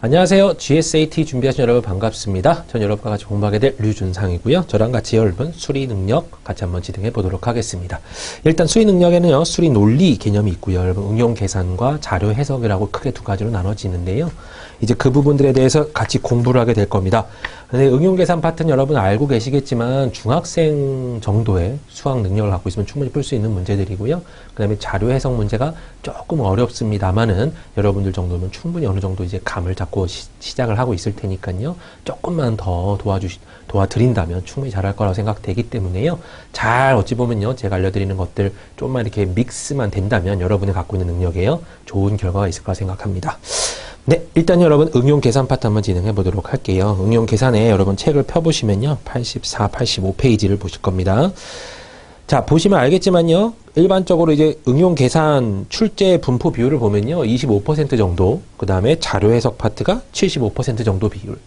안녕하세요. GSAT 준비하신 여러분 반갑습니다. 전 여러분과 같이 공부하게 될 류준상이고요. 저랑 같이 여러분 수리 능력 같이 한번 진행해 보도록 하겠습니다. 일단 수리 능력에는요, 수리 논리 개념이 있고요. 여러분 응용 계산과 자료 해석이라고 크게 두 가지로 나눠지는데요. 이제 그 부분들에 대해서 같이 공부를 하게 될 겁니다. 근데 응용 계산 파트는 여러분 알고 계시겠지만 중학생 정도의 수학 능력을 갖고 있으면 충분히 풀 수 있는 문제들이고요. 그 다음에 자료 해석 문제가 조금 어렵습니다만은 여러분들 정도면 충분히 어느 정도 이제 감을 잡고 시작을 하고 있을 테니까요. 조금만 더 도와드린다면 충분히 잘할 거라고 생각되기 때문에요. 잘 어찌 보면요. 제가 알려드리는 것들 조금만 이렇게 믹스만 된다면 여러분이 갖고 있는 능력에요. 좋은 결과가 있을 거라 생각합니다. 네, 일단 여러분 응용 계산 파트 한번 진행해 보도록 할게요. 응용 계산에 여러분 책을 펴보시면요. 84, 85페이지를 보실 겁니다. 자, 보시면 알겠지만요. 일반적으로 이제 응용 계산 출제 분포 비율을 보면요. 25% 정도, 그 다음에 자료 해석 파트가 75% 정도 비율.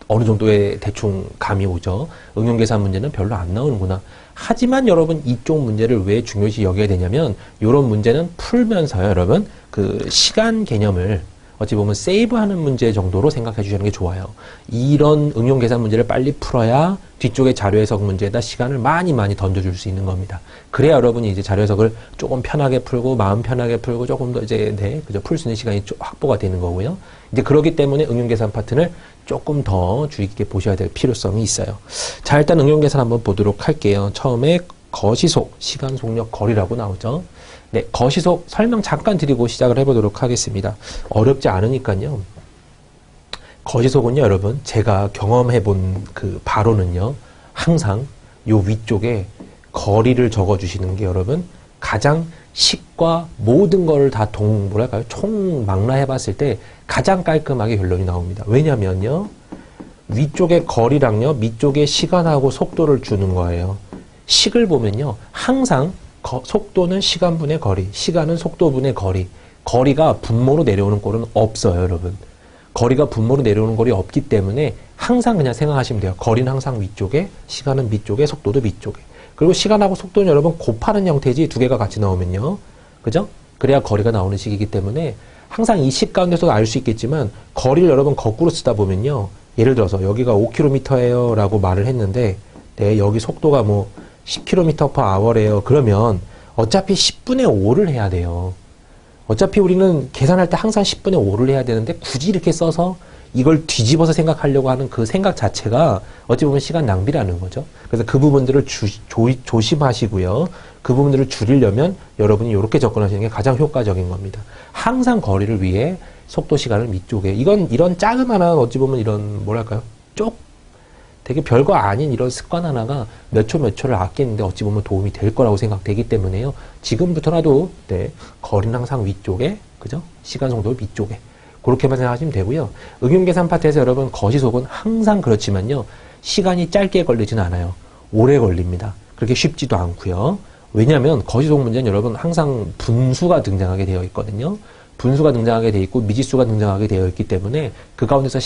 어느 정도의 대충 감이 오죠. 응용 계산 문제는 별로 안 나오는구나. 하지만 여러분 이쪽 문제를 왜 중요시 여겨야 되냐면 이런 문제는 풀면서요. 여러분 그 시간 개념을 어찌 보면 세이브하는 문제 정도로 생각해 주시는 게 좋아요. 이런 응용 계산 문제를 빨리 풀어야 뒤쪽에 자료 해석 문제에다 시간을 많이 던져줄 수 있는 겁니다. 그래야 여러분이 이제 자료 해석을 조금 편하게 풀고 마음 편하게 풀고 조금 더 이제 그죠, 풀 수 있는 시간이 확보가 되는 거고요. 이제 그렇기 때문에 응용 계산 파트를 조금 더 주의 깊게 보셔야 될 필요성이 있어요. 자, 일단 응용 계산 한번 보도록 할게요. 처음에 거시속, 시간, 속력, 거리라고 나오죠. 네, 거시속 설명 잠깐 드리고 시작을 해보도록 하겠습니다. 어렵지 않으니까요. 거시속은요, 여러분, 제가 경험해본 그 바로는요, 항상 요 위쪽에 거리를 적어주시는 게 여러분, 가장 식과 모든 거를 다 총망라해봤을 때 가장 깔끔하게 결론이 나옵니다. 왜냐면요, 위쪽에 거리랑요, 밑쪽에 시간하고 속도를 주는 거예요. 식을 보면요, 항상 속도는 시간분의 거리, 시간은 속도분의 거리. 거리가 분모로 내려오는 꼴은 없어요, 여러분. 거리가 분모로 내려오는 꼴이 없기 때문에 항상 그냥 생각하시면 돼요. 거리는 항상 위쪽에, 시간은 밑쪽에, 속도도 밑쪽에. 그리고 시간하고 속도는 여러분 곱하는 형태지 두 개가 같이 나오면요. 그죠? 그래야 거리가 나오는 식이기 때문에 항상 이 식 가운데서도 알 수 있겠지만 거리를 여러분 거꾸로 쓰다 보면요. 예를 들어서 여기가 5km예요 라고 말을 했는데 네, 여기 속도가 뭐 10km/h래요. 그러면 어차피 10분의 5를 해야 돼요. 어차피 우리는 계산할 때 항상 10분의 5를 해야 되는데 굳이 이렇게 써서 이걸 뒤집어서 생각하려고 하는 그 생각 자체가 어찌 보면 시간 낭비라는 거죠. 그래서 그 부분들을 조심하시고요. 그 부분들을 줄이려면 여러분이 이렇게 접근하시는 게 가장 효과적인 겁니다. 항상 거리를 위해 속도 시간을 밑쪽에 이런 자그마한 어찌 보면 이런 뭐랄까요? 되게 별거 아닌 이런 습관 하나가 몇 초를 아끼는데 어찌 보면 도움이 될 거라고 생각되기 때문에요. 지금부터라도 네, 거리는 항상 위쪽에, 그죠? 시간 속도 위쪽에. 그렇게만 생각하시면 되고요. 응용 계산 파트에서 여러분 거시속은 항상 그렇지만요. 시간이 짧게 걸리진 않아요. 오래 걸립니다. 그렇게 쉽지도 않고요. 왜냐하면 거시속 문제는 여러분 항상 분수가 등장하게 되어 있거든요. 분수가 등장하게 되어 있고 미지수가 등장하게 되어 있기 때문에 그 가운데서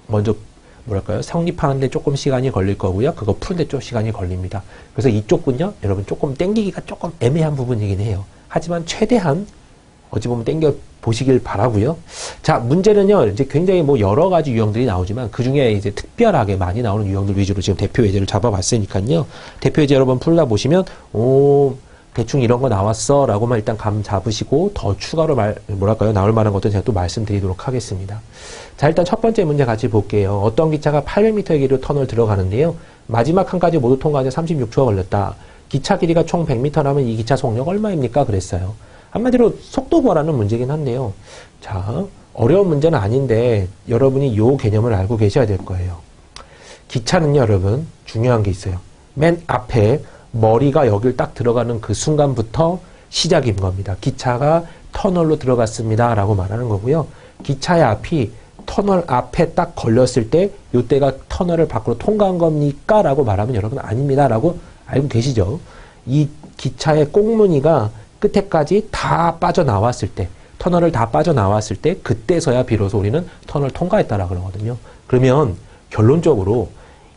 먼저 뭐랄까요? 성립하는데 조금 시간이 걸릴 거고요. 그거 푸는데 좀 시간이 걸립니다. 그래서 이쪽은요, 여러분 조금 땡기기가 조금 애매한 부분이긴 해요. 하지만 최대한 어찌 보면 땡겨 보시길 바라고요. 자, 문제는요, 이제 굉장히 뭐 여러 가지 유형들이 나오지만 그 중에 이제 특별하게 많이 나오는 유형들 위주로 지금 대표 예제를 잡아봤으니까요. 대표 예제 여러분 풀다 보시면 대충 이런 거 나왔어 라고만 일단 감 잡으시고 더 추가로 나올 만한 것도 제가 또 말씀드리도록 하겠습니다. 자, 일단 첫 번째 문제 같이 볼게요. 어떤 기차가 800m의 길이로 터널 들어가는데요. 마지막 칸까지 모두 통과하는데 36초가 걸렸다. 기차 길이가 총 100m라면 이 기차 속력 얼마입니까? 그랬어요. 한마디로 속도 구하라는 문제긴 한데요. 자, 어려운 문제는 아닌데 여러분이 요 개념을 알고 계셔야 될 거예요. 기차는요, 여러분 중요한 게 있어요. 맨 앞에 머리가 여길 딱 들어가는 그 순간부터 시작인 겁니다. 기차가 터널로 들어갔습니다 라고 말하는 거고요. 기차의 앞이 터널 앞에 딱 걸렸을 때 이때가 터널을 밖으로 통과한 겁니까? 라고 말하면 여러분 아닙니다 라고 알고 계시죠? 이 기차의 꽁무니가 끝에까지 다 빠져나왔을 때, 터널을 다 빠져나왔을 때 그때서야 비로소 우리는 터널 통과했다라 그러거든요. 그러면 결론적으로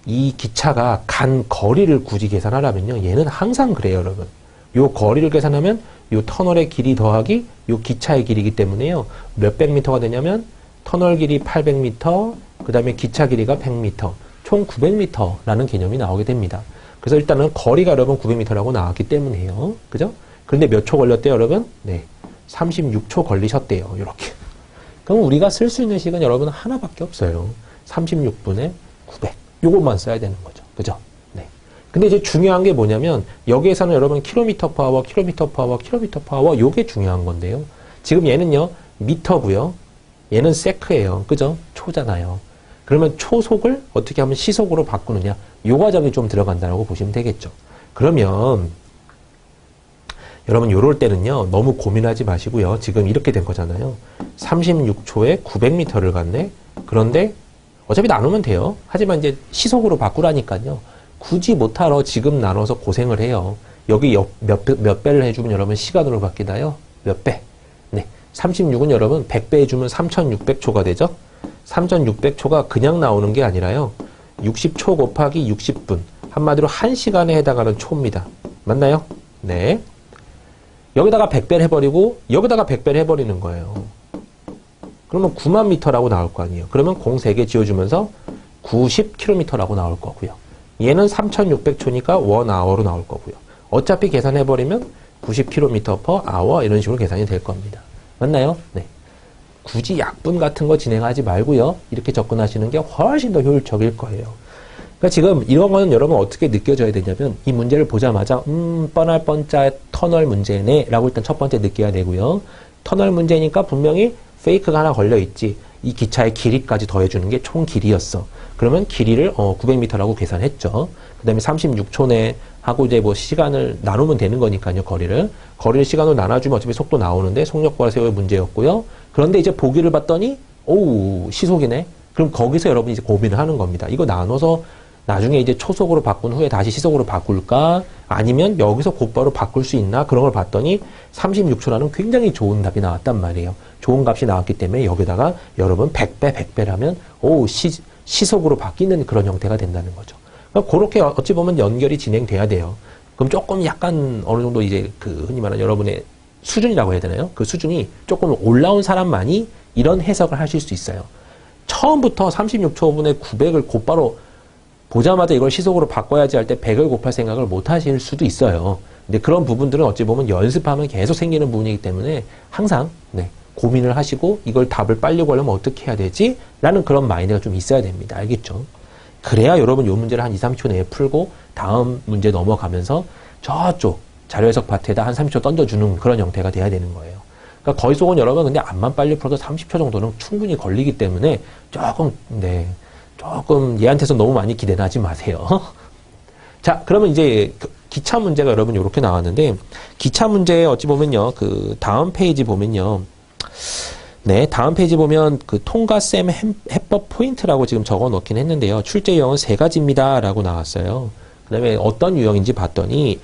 이 기차가 간 거리를 굳이 계산하려면요. 얘는 항상 그래요, 여러분. 요 거리를 계산하면 요 터널의 길이 더하기 요 기차의 길이기 때문에요. 몇백 미터가 되냐면 터널 길이 800m, 그 다음에 기차 길이가 100m, 총 900m라는 개념이 나오게 됩니다. 그래서 일단은 거리가 여러분 900m라고 나왔기 때문에요. 그죠? 그런데 몇 초 걸렸대요, 여러분? 네. 36초 걸리셨대요. 이렇게. 그럼 우리가 쓸 수 있는 시간 여러분 하나밖에 없어요. 36분에 900. 요것만 써야 되는 거죠. 그죠? 네. 근데 이제 중요한 게 뭐냐면 여기에서는 여러분 킬로미터 퍼 아워, 킬로미터 퍼 아워, 킬로미터 퍼 아워 요게 중요한 건데요. 지금 얘는요. 미터고요. 얘는 세크예요. 그죠? 초잖아요. 그러면 초속을 어떻게 하면 시속으로 바꾸느냐. 요 과정이 좀 들어간다고 보시면 되겠죠. 그러면 여러분 요럴 때는요. 너무 고민하지 마시고요. 지금 이렇게 된 거잖아요. 36초에 900m를 갔네. 그런데 어차피 나누면 돼요. 하지만 이제 시속으로 바꾸라니까요. 굳이 못하러 지금 나눠서 고생을 해요. 여기 몇 배를 해주면 여러분 시간으로 바뀌나요? 몇 배? 네. 36은 여러분 100배 해주면 3600초가 되죠? 3600초가 그냥 나오는 게 아니라요. 60초 곱하기 60분. 한마디로 1시간에 해당하는 초입니다. 맞나요? 네. 여기다가 100배를 해버리고 여기다가 100배를 해버리는 거예요. 그러면 9만 미터라고 나올 거 아니에요. 그러면 공 3개 지워주면서 90km라고 나올 거고요. 얘는 3600초니까 1hour로 나올 거고요. 어차피 계산해버리면 90km per hour 이런 식으로 계산이 될 겁니다. 맞나요? 네. 굳이 약분 같은 거 진행하지 말고요. 이렇게 접근하시는 게 훨씬 더 효율적일 거예요. 그러니까 지금 이런 거는 여러분 어떻게 느껴져야 되냐면 이 문제를 보자마자 뻔할 뻔짜 터널 문제네 라고 일단 첫 번째 느껴야 되고요. 터널 문제니까 분명히 페이크가 하나 걸려있지. 이 기차의 길이까지 더해주는 게 총 길이였어. 그러면 길이를 900m라고 계산했죠. 그 다음에 36초내 하고 이제 뭐 시간을 나누면 되는 거니까요. 거리를 시간으로 나눠주면 어차피 속도 나오는데 속력과 세우의 문제였고요. 그런데 이제 보기를 봤더니 오우 시속이네. 그럼 거기서 여러분이 이제 고민을 하는 겁니다. 이거 나눠서 나중에 이제 초속으로 바꾼 후에 다시 시속으로 바꿀까? 아니면 여기서 곧바로 바꿀 수 있나? 그런 걸 봤더니 36초라는 굉장히 좋은 답이 나왔단 말이에요. 좋은 값이 나왔기 때문에 여기다가 여러분 100배라면 오 시속으로 바뀌는 그런 형태가 된다는 거죠. 그러니까 그렇게 어찌 보면 연결이 진행돼야 돼요. 그럼 조금 약간 어느 정도 이제 그 흔히 말하는 여러분의 수준이라고 해야 되나요? 그 수준이 조금 올라온 사람만이 이런 해석을 하실 수 있어요. 처음부터 36초분에 900을 곧바로 보자마자 이걸 시속으로 바꿔야지 할 때 100을 곱할 생각을 못 하실 수도 있어요. 근데 그런 부분들은 어찌 보면 연습하면 계속 생기는 부분이기 때문에 항상 고민을 하시고 이걸 답을 빨리 구하려면 어떻게 해야 되지? 라는 그런 마인드가 좀 있어야 됩니다. 알겠죠? 그래야 여러분 이 문제를 한 2, 3초 내에 풀고 다음 문제 넘어가면서 저쪽 자료 해석 파트에다 한 30초 던져주는 그런 형태가 돼야 되는 거예요. 그러니까 거의 속은 여러분 근데 암만 빨리 풀어도 30초 정도는 충분히 걸리기 때문에 조금 얘한테서 너무 많이 기대는 하지 마세요. 자, 그러면 이제 기차 문제가 여러분 이렇게 나왔는데 기차 문제 어찌 보면요. 그 다음 페이지 보면요. 네, 다음 페이지 보면 그 통과셈 해법 포인트라고 지금 적어 놓긴 했는데요. 출제 유형은 3가지입니다. 라고 나왔어요. 그 다음에 어떤 유형인지 봤더니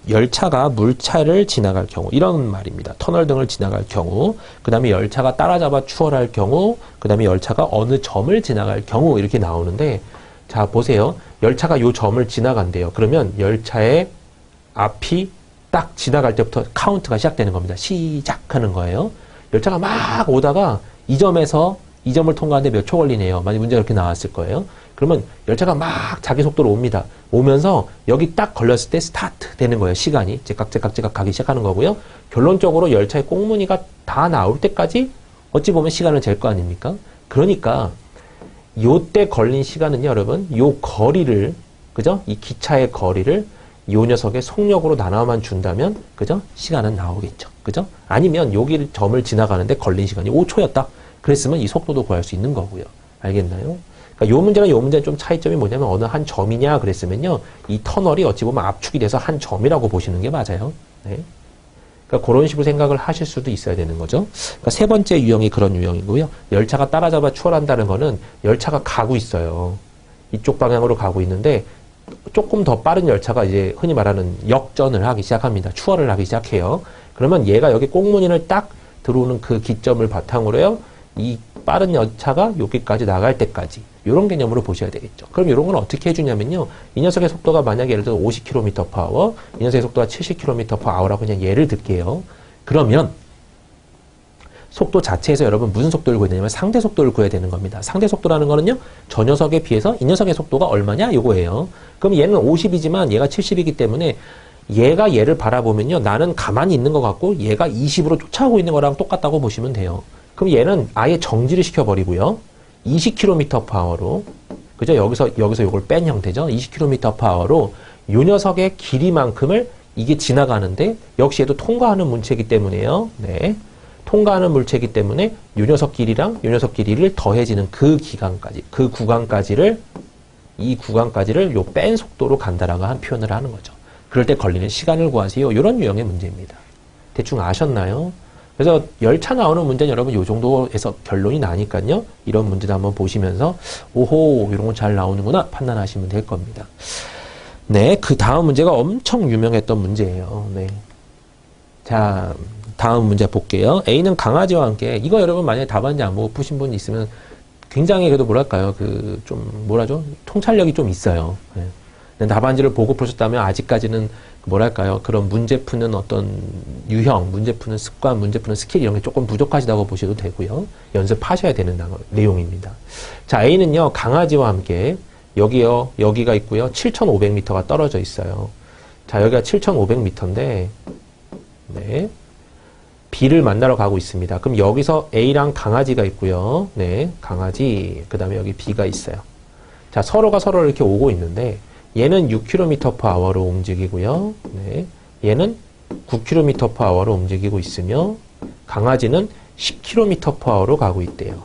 열차가 물차를 지나갈 경우 이런 말입니다. 터널 등을 지나갈 경우 그 다음에 열차가 따라잡아 추월할 경우 그 다음에 열차가 어느 점을 지나갈 경우 이렇게 나오는데 자 보세요. 열차가 요 점을 지나간대요. 그러면 열차의 앞이 딱 지나갈 때부터 카운트가 시작되는 겁니다. 시작하는 거예요. 열차가 막 오다가 이 점을 통과하는데 몇 초 걸리네요. 만약 문제가 이렇게 나왔을 거예요. 그러면 열차가 막 자기 속도로 옵니다. 오면서 여기 딱 걸렸을 때 스타트 되는 거예요. 시간이 제깍제깍 가기 시작하는 거고요. 결론적으로 열차의 꽁무니가 다 나올 때까지 어찌 보면 시간을 잴 거 아닙니까? 그러니까 요때 걸린 시간은요, 여러분, 요 거리를 그죠? 이 기차의 거리를 요 녀석의 속력으로 나눠만 준다면 그죠? 시간은 나오겠죠. 그죠? 아니면 여기 점을 지나가는데 걸린 시간이 5초였다. 그랬으면 이 속도도 구할 수 있는 거고요. 알겠나요? 그러니까 요 문제랑 요 문제는 좀 차이점이 뭐냐면 어느 한 점이냐 그랬으면요. 이 터널이 어찌 보면 압축이 돼서 한 점이라고 보시는 게 맞아요. 네. 그러니까 그런 식으로 생각을 하실 수도 있어야 되는 거죠. 그러니까 세 번째 유형이 그런 유형이고요. 열차가 따라잡아 추월한다는 거는 열차가 가고 있어요. 이쪽 방향으로 가고 있는데 조금 더 빠른 열차가 이제 흔히 말하는 역전을 하기 시작합니다. 추월을 하기 시작해요. 그러면 얘가 여기 꽁무니를 딱 들어오는 그 기점을 바탕으로요. 이 빠른 열차가 여기까지 나갈 때까지 이런 개념으로 보셔야 되겠죠. 그럼 이런 건 어떻게 해주냐면요. 이 녀석의 속도가 만약에 예를 들어 50km/h, 이 녀석의 속도가 70km/h라고 그냥 예를 들게요. 그러면 속도 자체에서 여러분 무슨 속도를 구해야 되냐면 상대 속도를 구해야 되는 겁니다. 상대 속도라는 거는요, 저 녀석에 비해서 이 녀석의 속도가 얼마냐? 요거예요. 그럼 얘는 50이지만 얘가 70이기 때문에 얘가 얘를 바라보면요, 나는 가만히 있는 것 같고 얘가 20으로 쫓아오고 있는 거랑 똑같다고 보시면 돼요. 그럼 얘는 아예 정지를 시켜버리고요, 20km/h로, 그죠? 여기서 요걸 뺀 형태죠. 20km/h로 요 녀석의 길이만큼을 이게 지나가는데, 역시 얘도 통과하는 물체이기 때문에요. 네. 통과하는 물체이기 때문에 요 녀석 길이랑 요 녀석 길이를 더해지는 그 기간까지, 그 구간까지를, 이 구간까지를 요 뺀 속도로 간다라고 한 표현을 하는 거죠. 그럴 때 걸리는 시간을 구하세요. 이런 유형의 문제입니다. 대충 아셨나요? 그래서 열차 나오는 문제는 여러분 요 정도에서 결론이 나니까요, 이런 문제도 한번 보시면서 오호, 이런 거 잘 나오는구나 판단하시면 될 겁니다. 네, 그 다음 문제가 엄청 유명했던 문제예요. 네. 자, 다음 문제 볼게요. A는 강아지와 함께, 이거 여러분 만약에 답안지 안 보고 푸신 분 있으면 굉장히 그래도 뭐랄까요, 통찰력이 좀 있어요. 네. 답안지를 보고 푸셨다면 아직까지는 뭐랄까요, 그런 문제 푸는 어떤 유형, 문제 푸는 습관, 문제 푸는 스킬 이런 게 조금 부족하시다고 보셔도 되고요. 연습하셔야 되는 내용입니다. 자, A는요, 강아지와 함께 여기가 있고요, 7,500m가 떨어져 있어요. 자, 여기가 7,500m인데, 네, B를 만나러 가고 있습니다. 그럼 여기서 A랑 강아지가 있고요. 네, 강아지, 그 다음에 여기 B가 있어요. 자, 서로가 서로를 이렇게 오고 있는데, 얘는 6km/h로 움직이고요. 네, 얘는 9km/h로 움직이고 있으며, 강아지는 10km/h로 가고 있대요.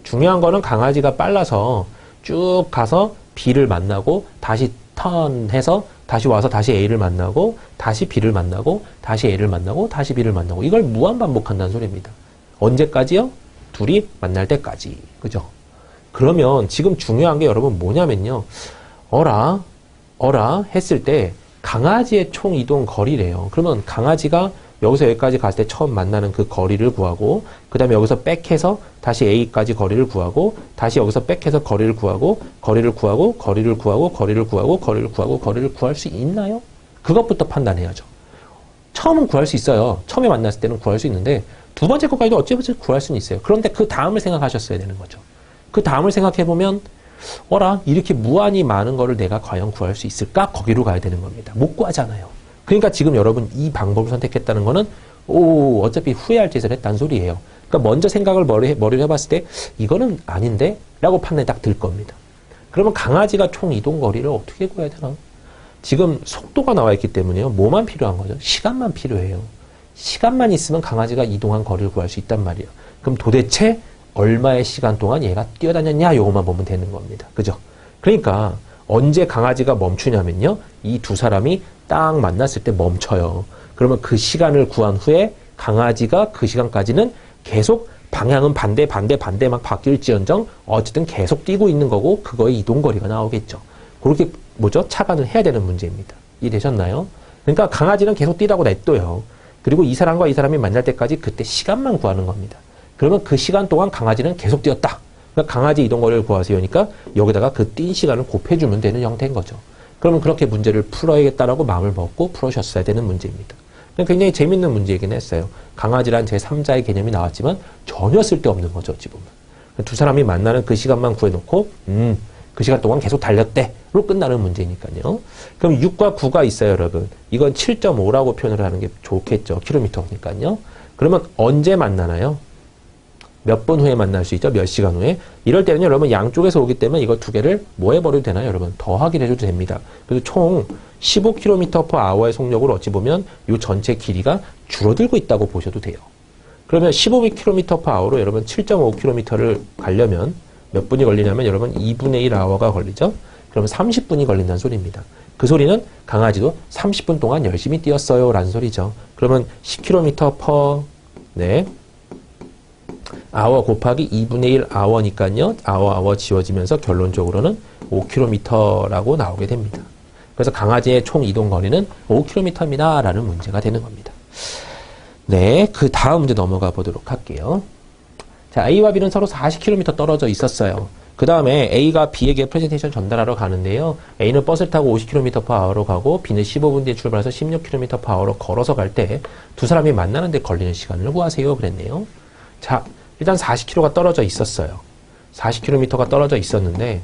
중요한 거는 강아지가 빨라서 쭉 가서 B를 만나고 다시 턴해서 다시 와서 다시 A를 만나고 다시 B를 만나고 다시 A를 만나고 다시 B를 만나고, 이걸 무한 반복한다는 소리입니다. 언제까지요? 둘이 만날 때까지. 그죠? 그러면 지금 중요한 게 여러분 뭐냐면요, 어라 했을 때 강아지의 총 이동 거리래요. 그러면 강아지가 여기서 여기까지 갔을 때 처음 만나는 그 거리를 구하고, 그 다음에 여기서 백해서 다시 A까지 거리를 구하고, 다시 여기서 백해서 거리를 구하고, 거리를 구하고, 거리를 구하고, 거리를 구하고, 거리를 구하고, 거리를 구할 수 있나요? 그것부터 판단해야죠. 처음은 구할 수 있어요. 처음에 만났을 때는 구할 수 있는데, 두 번째 것까지도 어찌어찌 구할 수는 있어요. 그런데 그 다음을 생각하셨어야 되는 거죠. 그 다음을 생각해보면, 이렇게 무한히 많은 거를 내가 과연 구할 수 있을까? 거기로 가야 되는 겁니다. 못 구하잖아요. 그러니까 지금 여러분 이 방법을 선택했다는 거는 어차피 후회할 짓을 했다는 소리예요. 그러니까 먼저 생각을 머리를 해봤을 때 이거는 아닌데? 라고 판단이 딱 들 겁니다. 그러면 강아지가 총 이동 거리를 어떻게 구해야 되나? 지금 속도가 나와 있기 때문에요. 뭐만 필요한 거죠? 시간만 필요해요. 시간만 있으면 강아지가 이동한 거리를 구할 수 있단 말이에요. 그럼 도대체 얼마의 시간 동안 얘가 뛰어다녔냐? 요것만 보면 되는 겁니다. 그죠? 그러니까 언제 강아지가 멈추냐면요, 이 두 사람이 딱 만났을 때 멈춰요. 그러면 그 시간을 구한 후에 강아지가 그 시간까지는 계속 방향은 반대 막 바뀔지언정 어쨌든 계속 뛰고 있는 거고, 그거의 이동거리가 나오겠죠. 그렇게 차관을 해야 되는 문제입니다. 이해되셨나요? 그러니까 강아지는 계속 뛰라고 냅둬요. 그리고 이 사람과 이 사람이 만날 때까지 그때 시간만 구하는 겁니다. 그러면 그 시간 동안 강아지는 계속 뛰었다. 그러니까 강아지 이동거리를 구하세요니까 여기다가 그 뛴 시간을 곱해주면 되는 형태인 거죠. 그러면 그렇게 문제를 풀어야겠다라고 마음을 먹고 풀으셨어야 되는 문제입니다. 굉장히 재밌는 문제이긴 했어요. 강아지란 제3자의 개념이 나왔지만 전혀 쓸데없는 거죠, 어찌 보면. 두 사람이 만나는 그 시간만 구해놓고 그 시간 동안 계속 달렸대로 끝나는 문제니까요. 그럼 6과 9가 있어요, 여러분. 이건 7.5라고 표현을 하는 게 좋겠죠, 킬로미터니까요. 그러면 언제 만나나요? 몇 분 후에 만날 수 있죠? 몇 시간 후에? 이럴 때는 여러분 양쪽에서 오기 때문에 이거 두 개를 뭐 해버려도 되나요? 여러분 더하기 해줘도 됩니다. 그래서 총 15km/h의 속력으로 어찌 보면 이 전체 길이가 줄어들고 있다고 보셔도 돼요. 그러면 15km/h로 여러분 7.5km를 가려면 몇 분이 걸리냐면 여러분 2분의 1 아워가 걸리죠? 그러면 30분이 걸린다는 소리입니다. 그 소리는 강아지도 30분 동안 열심히 뛰었어요 라는 소리죠. 그러면 10km/, 네, 아워 곱하기 2분의 1 아워니까요. 아워 지워지면서 결론적으로는 5km라고 나오게 됩니다. 그래서 강아지의 총 이동 거리는 5km입니다. 라는 문제가 되는 겁니다. 네, 그 다음 문제 넘어가 보도록 할게요. 자, A와 B는 서로 40km 떨어져 있었어요. 그 다음에 A가 B에게 프레젠테이션 전달하러 가는데요. A는 버스를 타고 50km/h로 가고 B는 15분 뒤에 출발해서 16km/h로 걸어서 갈 때 두 사람이 만나는데 걸리는 시간을 구하세요. 그랬네요. 자, 일단 40km가 떨어져 있었어요. 40km가 떨어져 있었는데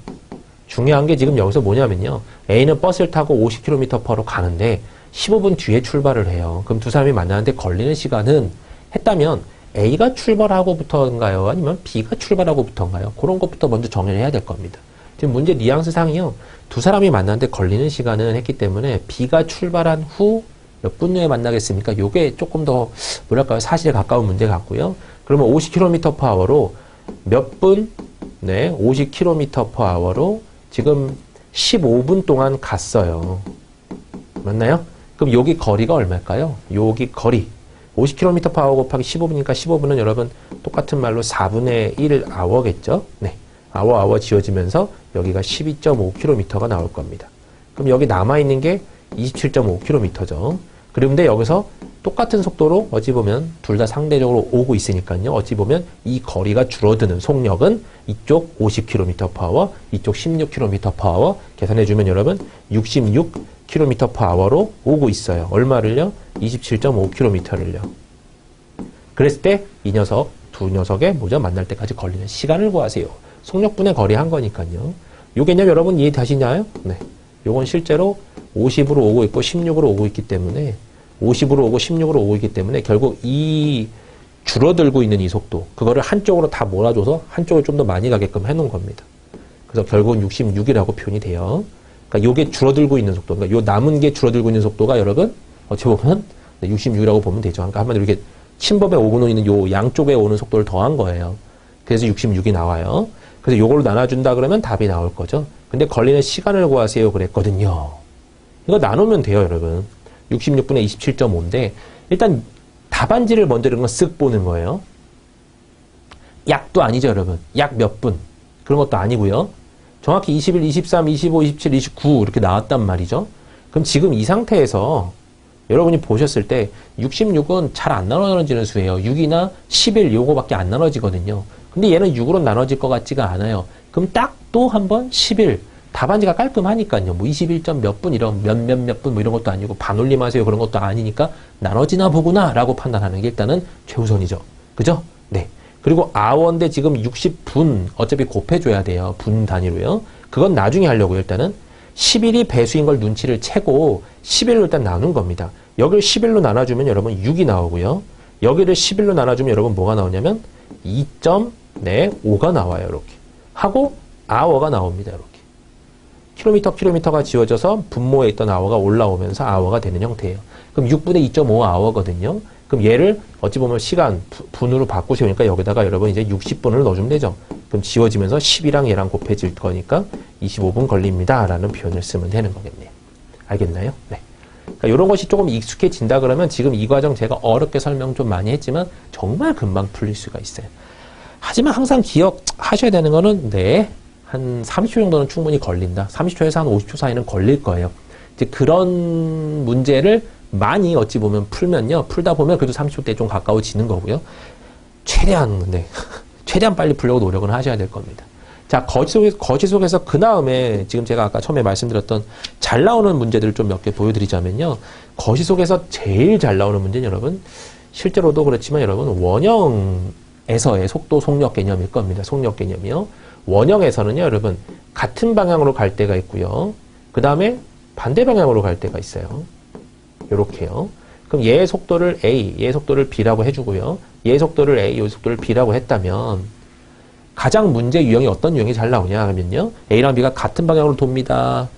중요한 게 지금 여기서 뭐냐면요. A는 버스를 타고 50km/h로 가는데 15분 뒤에 출발을 해요. 그럼 두 사람이 만나는데 걸리는 시간은 했다면 A가 출발하고부터인가요? 아니면 B가 출발하고부터인가요? 그런 것부터 먼저 정리를 해야 될 겁니다. 지금 문제 뉘앙스 상이요. 두 사람이 만나는데 걸리는 시간은 했기 때문에 B가 출발한 후 몇 분 후에 만나겠습니까? 요게 조금 더 뭐랄까요? 사실에 가까운 문제 같고요. 그러면 50km/h로 몇 분? 네, 50km/h로 지금 15분 동안 갔어요. 맞나요? 그럼 여기 거리가 얼마일까요? 여기 거리 50km/h 곱하기 15분이니까 15분은 여러분 똑같은 말로 4분의 1 아워겠죠? 네, 아워 지워지면서 여기가 12.5km가 나올 겁니다. 그럼 여기 남아있는 게 27.5km죠. 그런데 여기서 똑같은 속도로 어찌 보면 둘 다 상대적으로 오고 있으니까요. 어찌 보면 이 거리가 줄어드는 속력은 이쪽 50km/h, 이쪽 16km/h 계산해주면 여러분 66km/h로 오고 있어요. 얼마를요? 27.5km를요. 그랬을 때 이 녀석, 두 녀석의 뭐죠? 만날 때까지 걸리는 시간을 구하세요. 속력분의 거리 한 거니까요. 요 개념 여러분 이해되시나요? 네. 요건 실제로 50으로 오고 있고 16으로 오고 있기 때문에 50으로 오고 16으로 오고 있기 때문에 결국 이 줄어들고 있는 이 속도 그거를 한쪽으로 다 몰아줘서 한쪽을 좀 더 많이 가게끔 해놓은 겁니다. 그래서 결국은 66이라고 표현이 돼요. 그러니까 요게 줄어들고 있는 속도, 그러니까 요 남은 게 줄어들고 있는 속도가 여러분 어찌 보면 66이라고 보면 되죠. 그러니까 한마디로 이렇게 침범에 오고 있는 요 양쪽에 오는 속도를 더한 거예요. 그래서 66이 나와요. 그래서 요걸 나눠준다 그러면 답이 나올 거죠. 근데 걸리는 시간을 구하세요 그랬거든요. 이거 나누면 돼요, 여러분. 66분의 27.5인데 일단 답안지를 먼저 이런 거 쓱 보는 거예요. 약도 아니죠, 여러분. 약 몇 분. 그런 것도 아니고요. 정확히 21, 23, 25, 27, 29 이렇게 나왔단 말이죠. 그럼 지금 이 상태에서 여러분이 보셨을 때 66은 잘 안 나눠지는 수예요. 6이나 11 요거밖에 안 나눠지거든요. 근데 얘는 6으로 나눠질 것 같지가 않아요. 그럼 딱 또 한번 11 답안지가 깔끔하니까요. 뭐 21점 몇 분 이런 몇 분 뭐 이런 것도 아니고 반올림하세요 그런 것도 아니니까 나눠지나 보구나 라고 판단하는 게 일단은 최우선이죠. 그죠? 네. 그리고 아워인데 지금 60분 어차피 곱해줘야 돼요. 분 단위로요. 그건 나중에 하려고요. 일단은 11이 배수인 걸 눈치를 채고 11로 일단 나눈 겁니다. 여기를 11로 나눠주면 여러분 6이 나오고요. 여기를 11로 나눠주면 여러분 뭐가 나오냐면 2.5가 나와요. 이렇게. 하고 아워가 나옵니다. 이렇게. 킬로미터가 지워져서 분모에 있던 아워가 올라오면서 아워가 되는 형태예요. 그럼 6분의 2.5 아워거든요. 그럼 얘를 어찌 보면 시간, 분으로 바꾸시니까 여기다가 여러분 이제 60분을 넣어주면 되죠. 그럼 지워지면서 10이랑 얘랑 곱해질 거니까 25분 걸립니다. 라는 표현을 쓰면 되는 거겠네요. 알겠나요? 네. 그러니까 이런 것이 조금 익숙해진다 그러면 지금 이 과정 제가 어렵게 설명 좀 많이 했지만 정말 금방 풀릴 수가 있어요. 하지만 항상 기억하셔야 되는 거는 네. 한 30초 정도는 충분히 걸린다. 30초에서 한 50초 사이는 걸릴 거예요. 이제 그런 문제를 많이 어찌 보면 풀면요. 풀다 보면 그래도 30초대에 좀 가까워지는 거고요. 최대한 빨리 풀려고 노력은 하셔야 될 겁니다. 자, 거시 속에서 그 다음에 지금 제가 아까 처음에 말씀드렸던 잘 나오는 문제들을 좀 몇 개 보여드리자면요. 거시 속에서 제일 잘 나오는 문제는 여러분, 실제로도 그렇지만 여러분, 원형에서의 속도 속력 개념일 겁니다. 속력 개념이요. 원형에서는요, 여러분, 같은 방향으로 갈 때가 있고요. 그 다음에 반대 방향으로 갈 때가 있어요. 요렇게요. 그럼 얘의 속도를 A, 얘의 속도를 B라고 해주고요. 얘의 속도를 A, 얘의 속도를 B라고 했다면 가장 문제 유형이 어떤 유형이 잘 나오냐 하면요. A랑 B가 같은 방향으로 돕니다.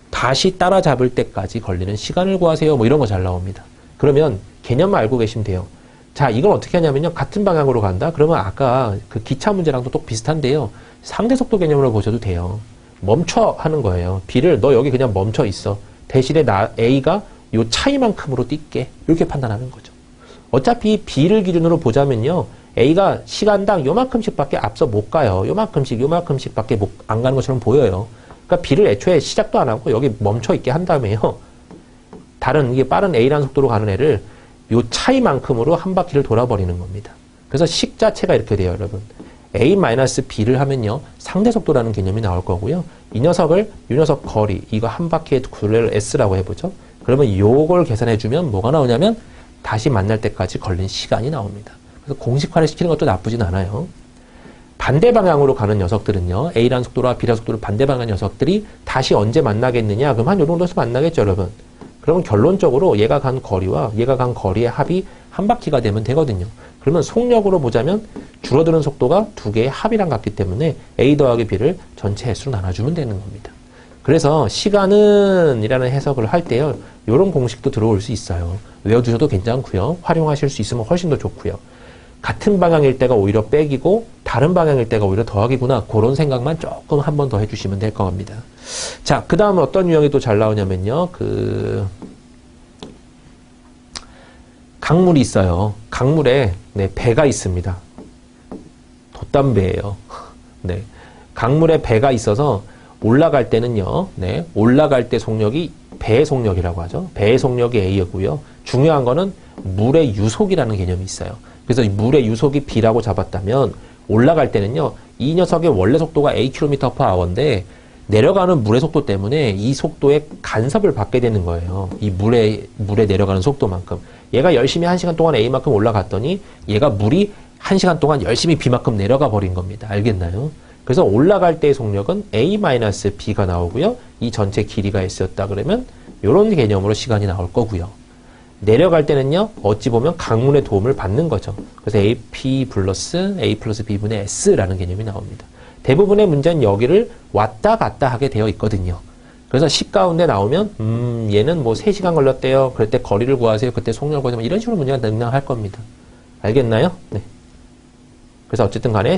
다시 따라잡을 때까지 걸리는 시간을 구하세요. 뭐 이런 거 잘 나옵니다. 그러면 개념만 알고 계시면 돼요. 자, 이건 어떻게 하냐면요. 같은 방향으로 간다? 그러면 아까 그 기차 문제랑도 또 비슷한데요. 상대 속도 개념으로 보셔도 돼요. 멈춰 하는 거예요. B를 너 여기 그냥 멈춰 있어. 대신에 A가 요 차이만큼으로 뛸게. 이렇게 판단하는 거죠. 어차피 B를 기준으로 보자면요. A가 시간당 요만큼씩밖에 앞서 못 가요. 요만큼씩밖에 안 가는 것처럼 보여요. 그러니까 B를 애초에 시작도 안 하고 여기 멈춰 있게 한 다음에요. 다른 이게 빠른 A라는 속도로 가는 애를 요 차이만큼으로 한 바퀴를 돌아버리는 겁니다. 그래서 식 자체가 이렇게 돼요, 여러분. A-B를 하면요. 상대 속도라는 개념이 나올 거고요. 이 녀석 거리, 이거 한 바퀴의 둘레를 S라고 해보죠. 그러면 요걸 계산해주면 뭐가 나오냐면 다시 만날 때까지 걸린 시간이 나옵니다. 그래서 공식화를 시키는 것도 나쁘진 않아요. 반대 방향으로 가는 녀석들은요. A라는 속도와 B라는 속도를 반대 방향 녀석들이 다시 언제 만나겠느냐? 그럼 한 요 정도에서 만나겠죠, 여러분. 그러면 결론적으로 얘가 간 거리와 얘가 간 거리의 합이 한 바퀴가 되면 되거든요. 그러면 속력으로 보자면 줄어드는 속도가 두 개의 합이랑 같기 때문에 A 더하기 B를 전체 횟수로 나눠주면 되는 겁니다. 그래서 시간은 이라는 해석을 할 때요. 이런 공식도 들어올 수 있어요. 외워두셔도 괜찮고요. 활용하실 수 있으면 훨씬 더 좋고요. 같은 방향일 때가 오히려 빼기고 다른 방향일 때가 오히려 더하기구나. 그런 생각만 조금 한 번 더 해주시면 될 겁니다. 자, 그 다음에 어떤 유형이 또 잘 나오냐면요. 강물이 있어요. 강물에 배가 있습니다. 돛담배예요. 네, 강물에 배가 있어서 올라갈 때는요. 올라갈 때 속력이 배의 속력이라고 하죠. 배의 속력이 A였고요. 중요한 거는 물의 유속이라는 개념이 있어요. 그래서 물의 유속이 B라고 잡았다면 올라갈 때는요. 이 녀석의 원래 속도가 A km/h인데 내려가는 물의 속도 때문에 이 속도에 간섭을 받게 되는 거예요. 이 물에 내려가는 속도만큼. 얘가 열심히 1시간 동안 A만큼 올라갔더니 얘가 물이 1시간 동안 열심히 B만큼 내려가 버린 겁니다. 알겠나요? 그래서 올라갈 때의 속력은 A-B가 나오고요. 이 전체 길이가 S였다 그러면 이런 개념으로 시간이 나올 거고요. 내려갈 때는요. 어찌 보면 강물의 도움을 받는 거죠. 그래서 AP 플러스 A 플러스 B분의 S라는 개념이 나옵니다. 대부분의 문제는 여기를 왔다 갔다 하게 되어 있거든요. 그래서 10 가운데 나오면 얘는 뭐 3시간 걸렸대요. 그럴 때 거리를 구하세요. 그때 속력을 구하세요. 이런 식으로 문제가 등장할 겁니다. 알겠나요? 네. 그래서 어쨌든 간에